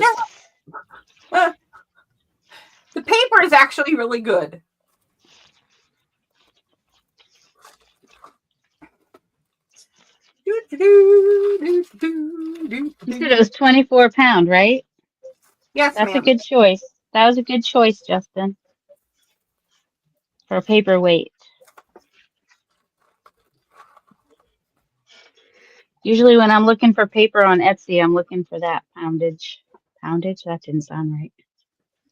paper is actually really good. You said it was 24 pound, right? Yes, That's ma'am. a good choice. That was a good choice, Justin, for a paperweight. Usually when I'm looking for paper on Etsy, I'm looking for that poundage. Poundage? That didn't sound right.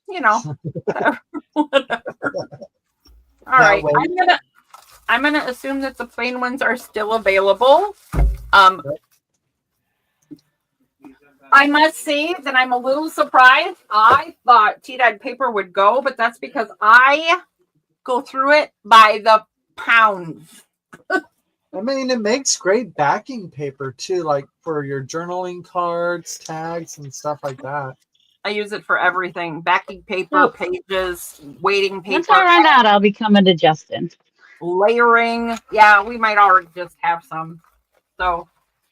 You know, whatever. All right, I'm gonna assume that the plain ones are still available. I must say that I'm a little surprised. I thought tea-dyed paper would go, but that's because I go through it by the pounds. I mean, it makes great backing paper too, like for your journaling cards, tags, and stuff like that. I use it for everything. Backing paper, pages, weighting paper. Once I run out, I'll be coming to Justin. Layering. Yeah, we might already just have some. So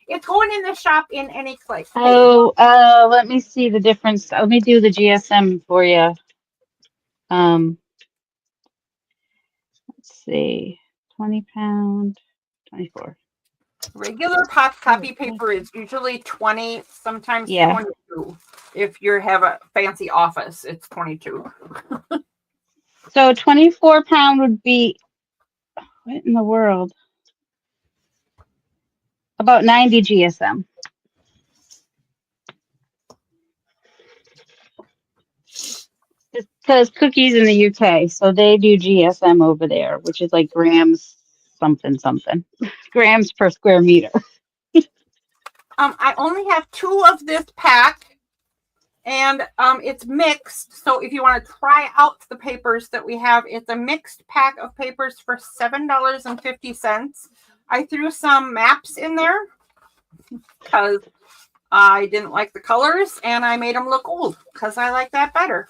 it's going in the shop in any place. Oh, let me see the difference. Let me do the GSM for you. Let's see. 20 pound, 24. Regular copy paper is usually 20, sometimes 22. If you have a fancy office, it's 22. So 24 pound would be, what in the world? About 90 GSM. Because Cookie's in the UK, so they do GSM over there, which is like grams something. Grams per square meter. I only have 2 of this pack, and it's mixed. So if you want to try out the papers that we have, it's a mixed pack of papers for $7.50. I threw some maps in there because I didn't like the colors, and I made them look old because I like that better.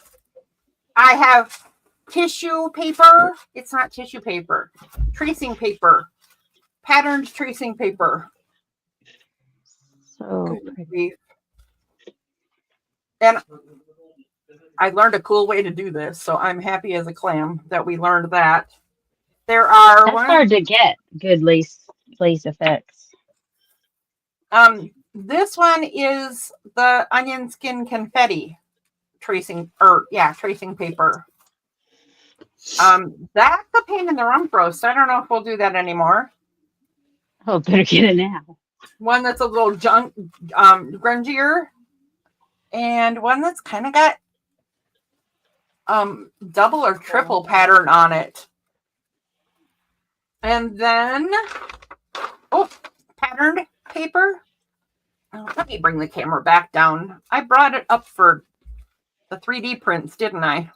I have tissue paper. It's not tissue paper. Tracing paper. Patterned tracing paper. So pretty. And I learned a cool way to do this, so I'm happy as a clam that we learned that. There are That's hard to get good lace effects. This one is the onion skin confetti tracing paper. That's a pain in the rump roast. I don't know if we'll do that anymore. Oh, better get it now. One that's a little grungier, and one that's kind of got double or triple pattern on it. And then patterned paper. Let me bring the camera back down. I brought it up for the 3D prints, didn't I?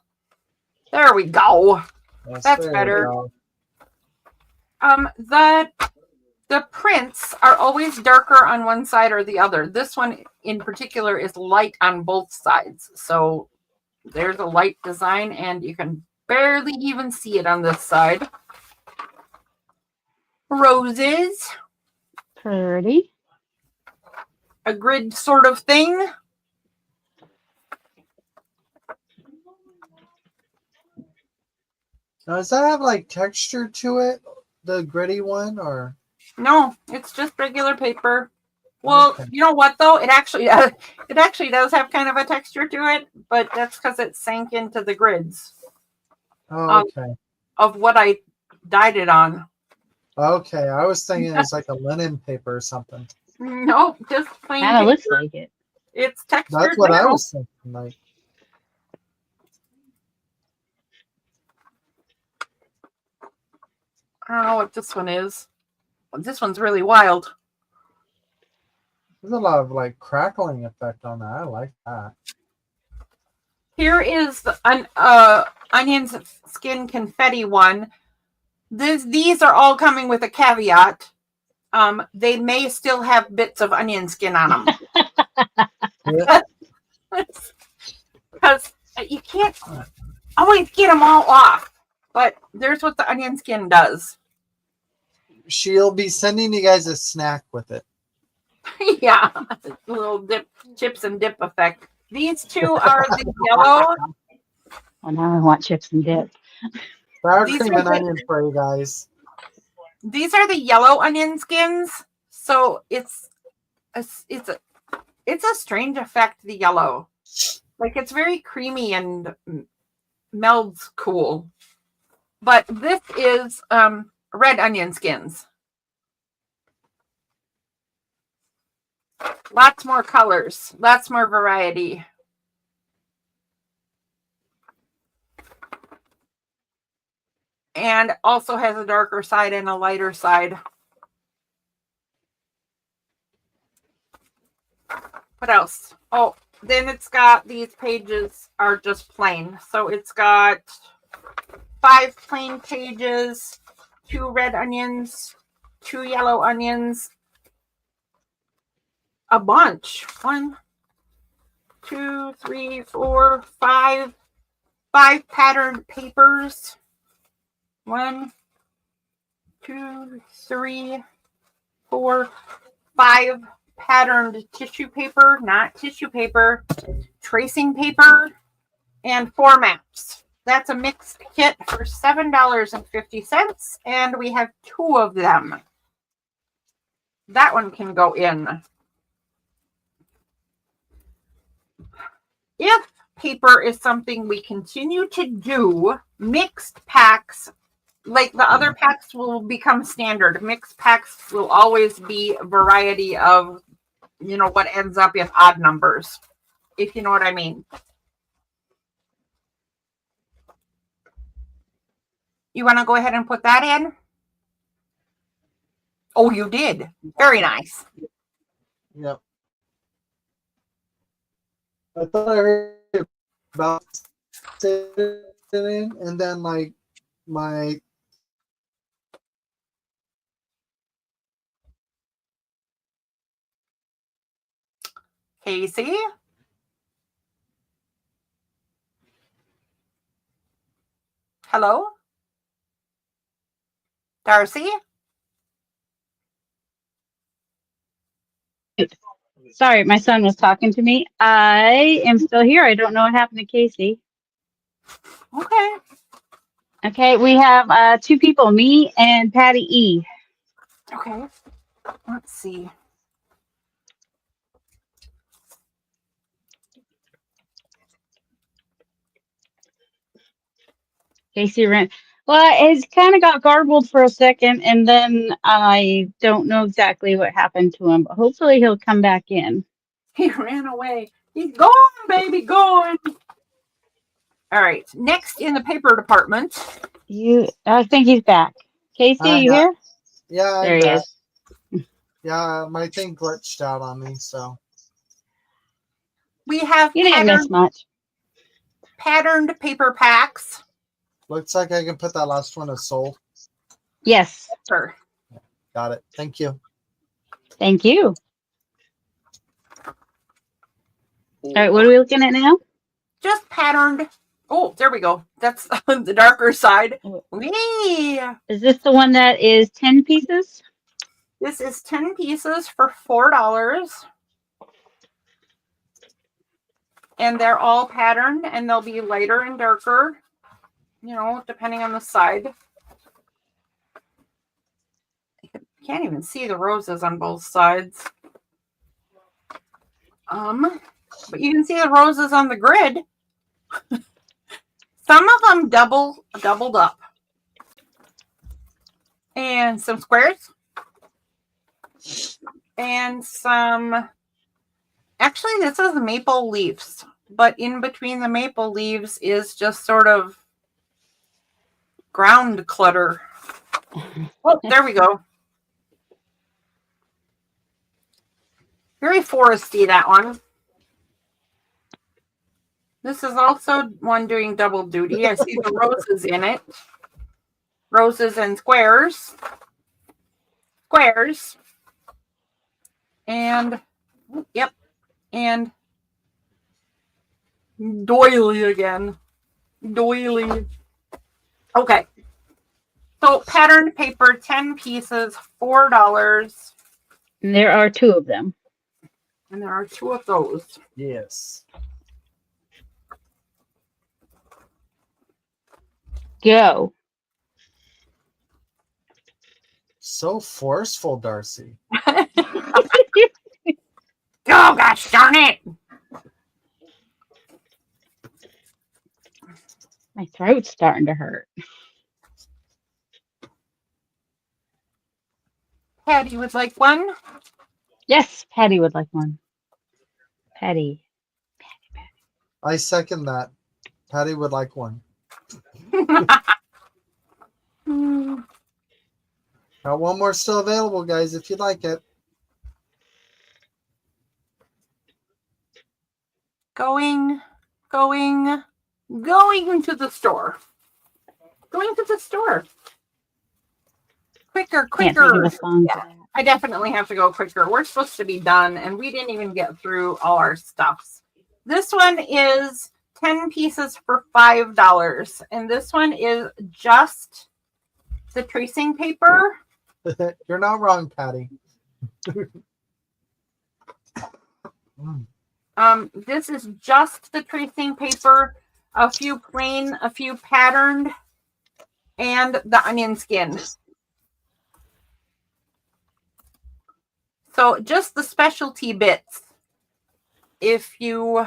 There we go. That's better. The prints are always darker on one side or the other. This one in particular is light on both sides. So there's a light design, and you can barely even see it on this side. Roses. Pretty. A grid sort of thing. Now, does that have like texture to it? The gritty one, or? No, it's just regular paper. Well, okay. You know what though? It actually does have kind of a texture to it, but that's because it sank into the grids. Oh, okay. Of what I dyed it on. Okay, I was thinking it's like a linen paper or something. No, just plain. Kind of looks like it. It's textured. That's what I was thinking. Like. I don't know what this one is. This one's really wild. There's a lot of like crackling effect on that. I like that. Here is the onion skin confetti one. These are all coming with a caveat. They may still have bits of onion skin on them. Yeah. Because you can't always get them all off. But there's what the onion skin does. She'll be sending you guys a snack with it. Yeah, a little dip, chips and dip effect. These two are the yellow. Oh, now I want chips and dip. Sour These cream are and onion for you guys. These are the yellow onion skins. So it's a strange effect, the yellow. Like it's very creamy and melds cool. But this is red onion skins. Lots more colors, lots more variety. And also has a darker side and a lighter side. What else? Oh, then it's got these pages are just plain. So it's got 5 plain pages, 2 red onions, 2 yellow onions, a bunch. 1, 2, 3, 4, 5 patterned papers. 1, 2, 3, 4, 5 patterned tissue paper, not tissue paper, tracing paper, and 4 maps. That's a mixed kit for $7.50, and we have 2 of them. That one can go in. If paper is something we continue to do, mixed packs, like the other packs, will become standard. Mixed packs will always be a variety of, what ends up in odd numbers, if you know what I mean. You want to go ahead and put that in? Oh, you did. Very nice. Yep. I thought I heard about it and then like my Casey? Hello? Darcy? Sorry, my son was talking to me. I am still here. I don't know what happened to Casey. Okay. Okay, we have 2 people, me and Patty E. Okay. Let's see. Casey ran. Well, it's kind of got garbled for a second, and then I don't know exactly what happened to him, but hopefully he'll come back in. He ran away. He's gone, baby, gone. All right. Next in the paper department. I think he's back. Casey, you here? Yeah, There he is. Yeah, my thing glitched out on me, so. We have You didn't miss much. patterned paper packs. Looks like I can put that last one as sold. Yes. Sure. Got it. Thank you. Thank you. All right, what are we looking at now? Just patterned. Oh, there we go. That's the darker side. Whee! Is this the one that is 10 pieces? This is 10 pieces for $4. And they're all patterned, and they'll be lighter and darker, depending on the side. You can't even see the roses on both sides. But you can see the roses on the grid. Some of them doubled up. And some squares. And some, actually this is maple leaves, but in between the maple leaves is just sort of ground clutter. Oh, there we go. Very foresty, that one. This is also one doing double duty. I see the roses in it. Roses and squares. Squares. And, yep. And doily again. Doily. Okay. So patterned paper, 10 pieces, $4. And there are 2 of them. And there are 2 of those. Yes. Go. So forceful, Darcy. Oh, gosh darn it. My throat's starting to hurt. Patty would like one. Yes, Patty would like one. Patty. I second that. Patty would like one. Got one more still available, guys, if you'd like it. Going to the store. Going to the store. Quicker. Can't think of a song for that. I definitely have to go quicker. We're supposed to be done, and we didn't even get through all our stuffs. This one is 10 pieces for $5, and this one is just the tracing paper. You're not wrong, Patty. This is just the tracing paper, a few plain, a few patterned, and the onion skin. So just the specialty bits. If you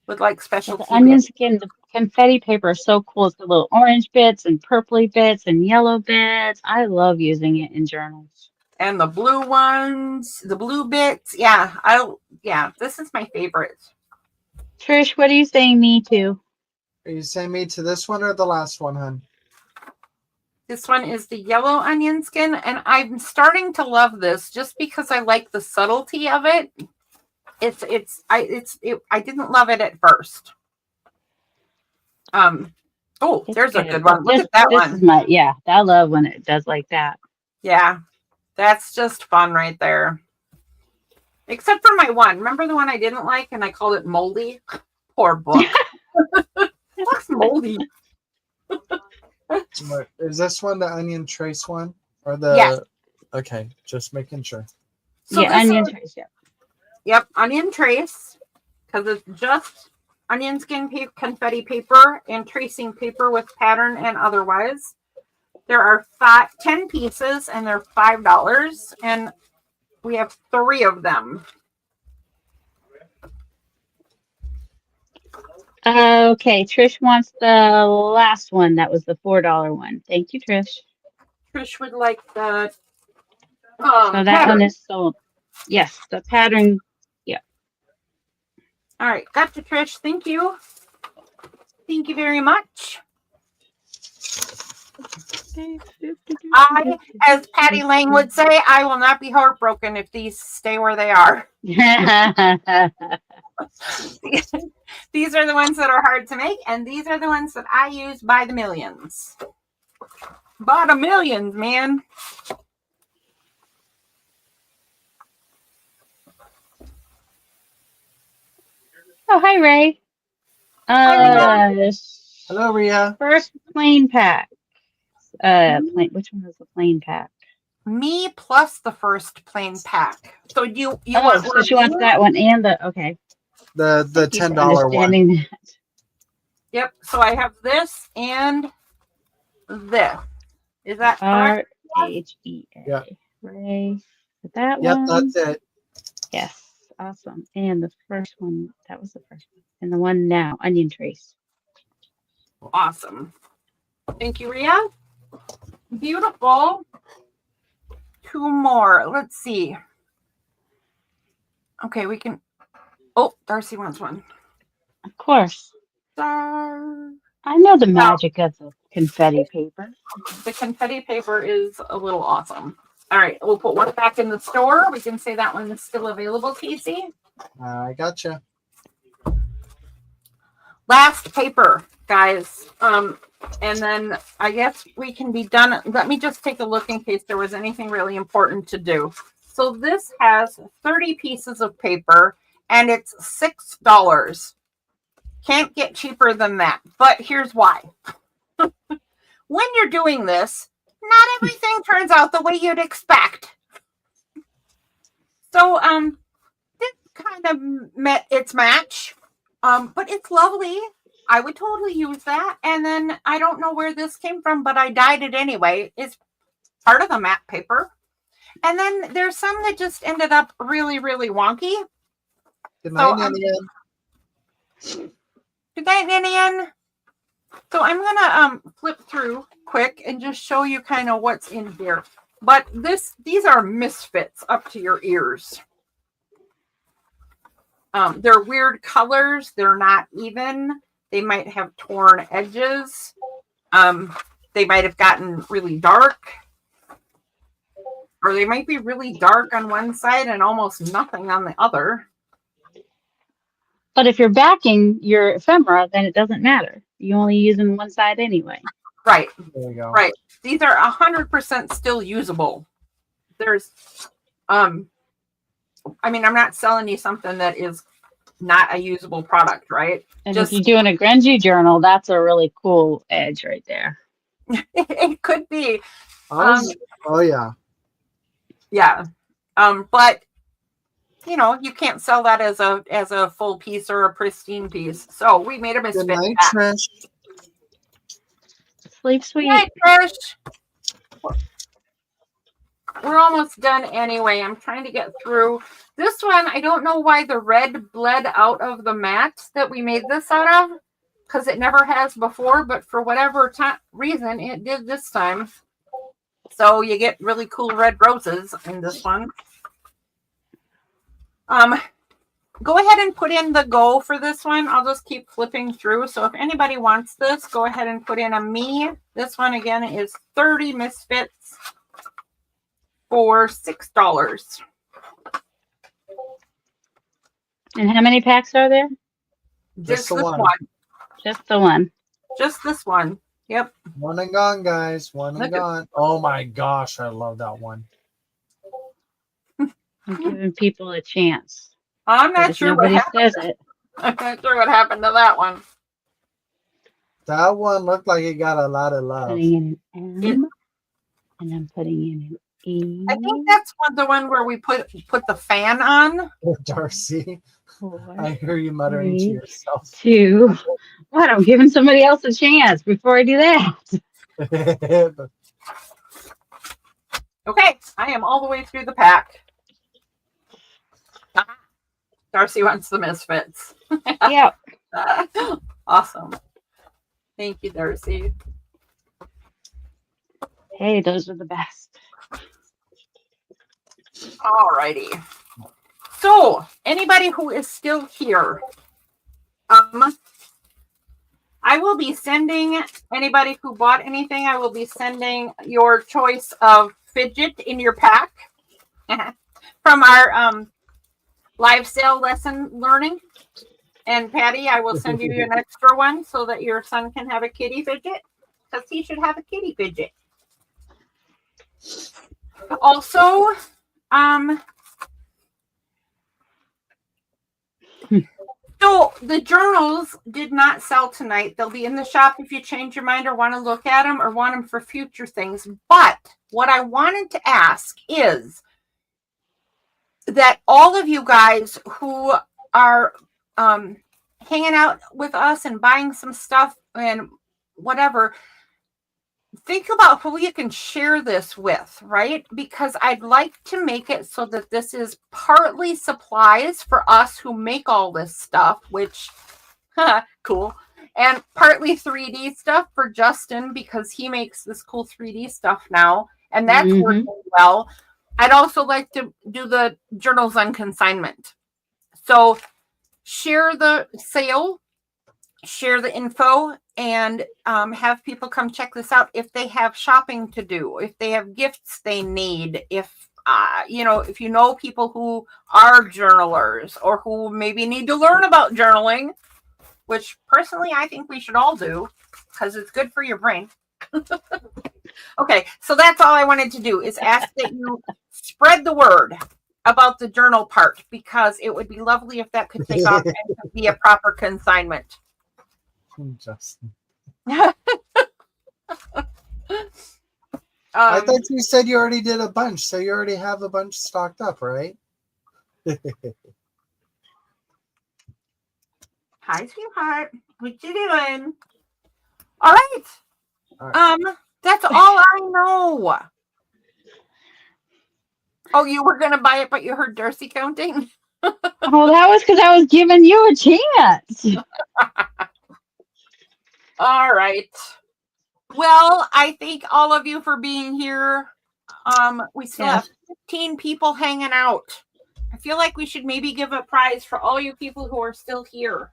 would like specialty The onion skin, the confetti paper is so cool. It's the little orange bits and purpley bits and yellow bits. I love using it in journals. And the blue ones, the blue bits. Yeah, this is my favorite. Trish, what are you saying me to? Are you saying me to this one or the last one, hon? This one is the yellow onion skin, and I'm starting to love this just because I like the subtlety of it. I didn't love it at first. There's a good one. Look at that one. I love when it does like that. Yeah, that's just fun right there. Except for my one. Remember the one I didn't like and I called it moldy? Poor book. What's moldy? Is this one the onion trace one? Or the Yes. Okay, just making sure. So yeah, onion trace, yeah. Yep, onion trace. Because it's just onion skin paper, confetti paper, and tracing paper with pattern and otherwise. There are 10 pieces and they're $5. And we have 3 of them. Okay, Trish wants the last one. That was the $4 one. Thank you, Trish. Trish would like the So that pattern. one is sold. Yes, the pattern. Yeah. All right, gotcha, Trish. Thank you. Thank you very much. As Patty Lang would say, I will not be heartbroken if these stay where they are. These are the ones that are hard to make, and these are the ones that I use by the millions. By the millions, man. Oh, hi, Ray. Hello, Rhea. First plain pack. Which one was the plain pack? Me plus the first plain pack. So you so she wants that one and the The $10 one. That. Yep. So I have this and this. Is that correct? RHEA. Yeah. Ray. That Yep, one. that's it. Yes. Awesome. And the first one, that was the first one. And the one now, onion trace. Awesome. Thank you, Rhea. Beautiful. 2 more. Let's see. Okay, we can. Oh, Darcy wants one. Of course. Star. I know the magic of the confetti paper. The confetti paper is a little awesome. All right, we'll put one back in the store. We can say that one is still available, Casey. I gotcha. Last paper, guys. And then I guess we can be done. Let me just take a look in case there was anything really important to do. So this has 30 pieces of paper and it's $6. Can't get cheaper than that. But here's why. When you're doing this, not everything turns out the way you'd expect. So this kind of met its match. But it's lovely. I would totally use that. And then I don't know where this came from, but I dyed it anyway. It's part of the matte paper. And then there's some that just ended up really, really wonky. Good night, Ninian. Good night, Ninian. So I'm gonna flip through quick and just show you kind of what's in here. But these are misfits up to your ears. They're weird colors. They're not even. They might have torn edges. They might have gotten really dark. Or they might be really dark on one side and almost nothing on the other. But if you're backing your ephemera, then it doesn't matter. You only using one side anyway. Right. There you go. Right. These are 100% still usable. There's, I mean, I'm not selling you something that is not a usable product, right? And if you're doing a grungy journal, that's a really cool edge right there. It could be. Oh yeah. Yeah. But you know, you can't sell that as a full piece or a pristine piece. So we made a misfit. Good night, Trish. Sleep sweet. Good night, Trish. We're almost done anyway. I'm trying to get through this one. I don't know why the red bled out of the mat that we made this out of, because it never has before, but for whatever reason it did this time. So you get really cool red roses in this one. Go ahead and put in the go for this one. I'll just keep flipping through. So if anybody wants this, go ahead and put in a me. This one again is 30 misfits for $6. And how many packs are there? Just the this one. Just the one. Just this one. Yep. One and gone, guys. One and gone. Oh my gosh, I love that one. I'm giving people a chance. I'm not sure what Nobody happened. says it. I'm not sure what happened to that one. That one looked like it got a lot of love. Putting in an M, and I'm putting in an E. I think that's the one where we put the fan on. Darcy, 4, I hear you muttering to 3, yourself. 2. What? I'm giving somebody else a chance before I do that. Okay, I am all the way through the pack. Darcy wants the misfits. Yep. Awesome. Thank you, Darcy. Hey, those are the best. Alrighty. So, anybody who is still here, I will be sending anybody who bought anything. I will be sending your choice of fidget in your pack from our live sale lesson learning. And Patty, I will send you an extra one so that your son can have a kitty fidget, because he should have a kitty fidget. Also, so the journals did not sell tonight. They'll be in the shop if you change your mind or want to look at them or want them for future things. But what I wanted to ask is that all of you guys who are hanging out with us and buying some stuff and whatever, think about who you can share this with, right? Because I'd like to make it so that this is partly supplies for us who make all this stuff, which, cool, and partly 3D stuff for Justin, because he makes this cool 3D stuff now, and that's working well. I'd also like to do the journals on consignment. So share the sale, share the info, and have people come check this out if they have shopping to do, if they have gifts they need, if if you know people who are journalers or who maybe need to learn about journaling, which personally I think we should all do because it's good for your brain. Okay, so that's all I wanted to do is ask that you spread the word about the journal part, because it would be lovely if that could take off and could be a proper consignment. Justin. I I thought you said you already did a bunch, so you already have a bunch stocked up, right? Hi, sweetheart. What you doing? All right. That's all I know. Oh, you were gonna buy it, but you heard Darcy counting? Oh, that was because I was giving you a chance. All right. Well, I thank all of you for being here. We still have 15 people hanging out. I feel like we should maybe give a prize for all you people who are still here.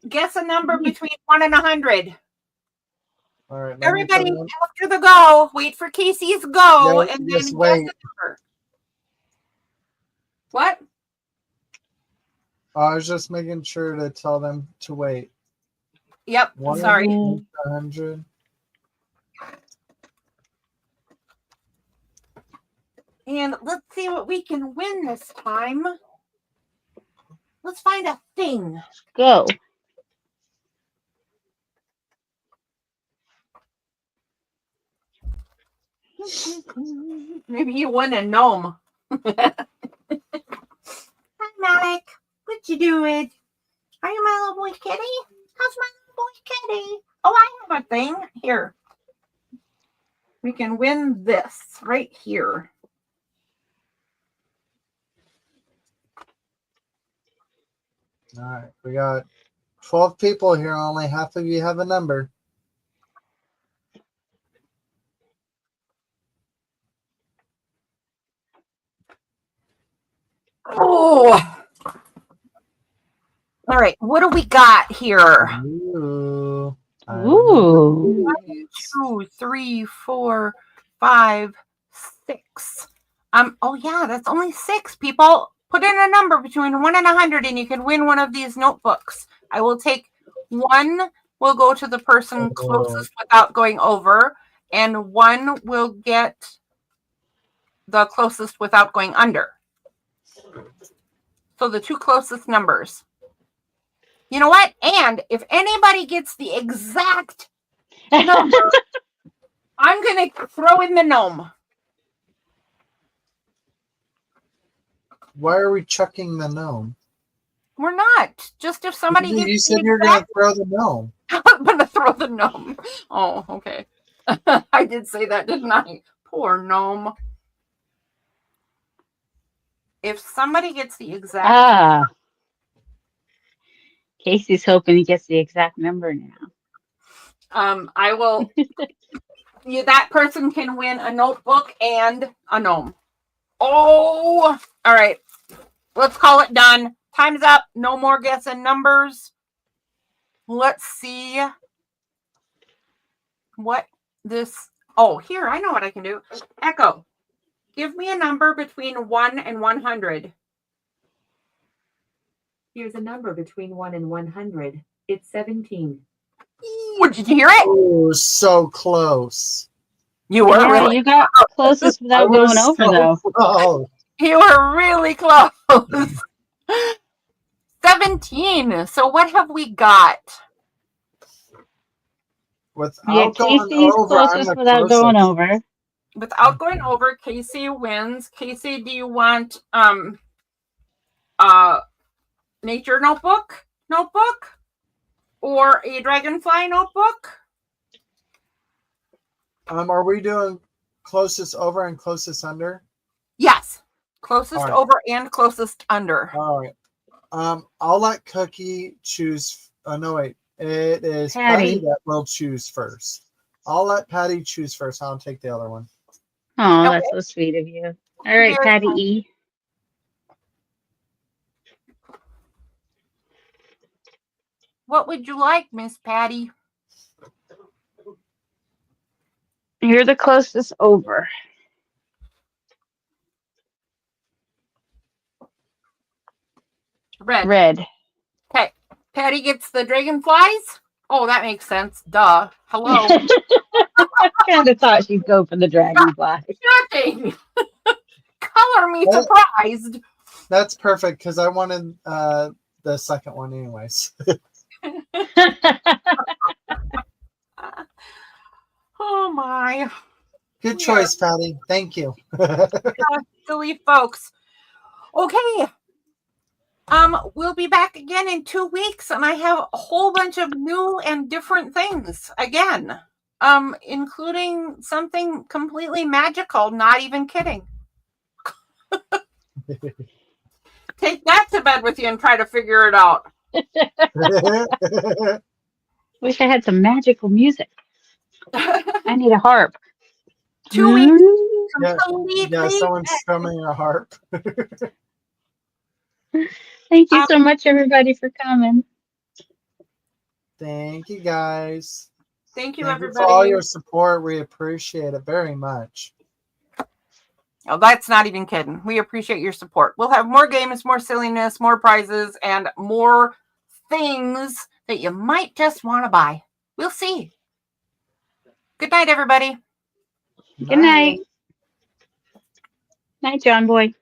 Guess a number between 1 and 100. All right. Everybody after the go, wait for Casey's go, and then guess a number. What? I was just making sure to tell them to wait. Yep. Sorry. 100. And let's see what we can win this time. Let's find a thing. Go. Maybe you won a gnome. Hi, Malik. What you doing? Are you my little boy kitty? How's my little boy kitty? Oh, I have a thing. Here. We can win this right here. All right. We got 12 people here. Only half of you have a number. Oh. All right. What do we got here? Ooh. 1, 2, 3, 4, 5, 6. Oh yeah, that's only 6 people. Put in a number between 1 and 100 and you can win one of these notebooks. I will take one, will go to the person closest without going over, and one will get the closest without going under. So the 2 closest numbers. You know what? And if anybody gets the exact number, I'm going to throw in the gnome. Why are we chucking the gnome? We're not. Just if somebody gets You said you're going to throw the gnome. I'm going to throw the gnome. Oh, okay. I did say that, didn't I? Poor gnome. If somebody gets the exact Casey's hoping he gets the exact number now. I will. That person can win a notebook and a gnome. Oh, all right. Let's call it done. Time's up. No more guessing numbers. Let's see what this. Oh, here, I know what I can do. Echo, give me a number between 1 and 100. Here's a number between 1 and 100. It's 17. Ooh, did you hear it? Oh, so close. You were really. You got closest without going over, though. Close. You were really close. 17. So what have we got? Without going Casey's over, closest without going over. Without going over, Casey wins. Casey, do you want nature notebook or a dragonfly notebook? Are we doing closest over and closest under? Yes. Closest right. over and closest under. All right. I'll let Cookie choose. Oh, no, wait. It is Patty that will choose first. I'll let Patty choose first. I'll take the other one. Oh, that's so sweet of you. All right, Patty E. What would you like, Miss Patty? You're the closest over. Red. Red. Okay. Patty gets the dragonflies. Oh, that makes sense. Duh. Hello. I kind of thought she'd go for the dragonfly. Nothing. Color me What? surprised. That's perfect because I wanted the second one anyways. Oh my. Good choice, Patty. Thank you. Silly folks. Okay. We'll be back again in 2 weeks, and I have a whole bunch of new and different things again. Including something completely magical, not even kidding. Take that to bed with you and try to figure it out. Wish I had some magical music. I need a harp. 2 weeks Yeah, completely. someone's strumming a harp. Thank you so much, everybody, for coming. Thank you, guys. Thank you, Thank you everybody. for all your support. We appreciate it very much. Oh, that's not even kidding. We appreciate your support. We'll have more games, more silliness, more prizes, and more things that you might just want to buy. We'll see. Good night, everybody. Good night. Night, John Boy.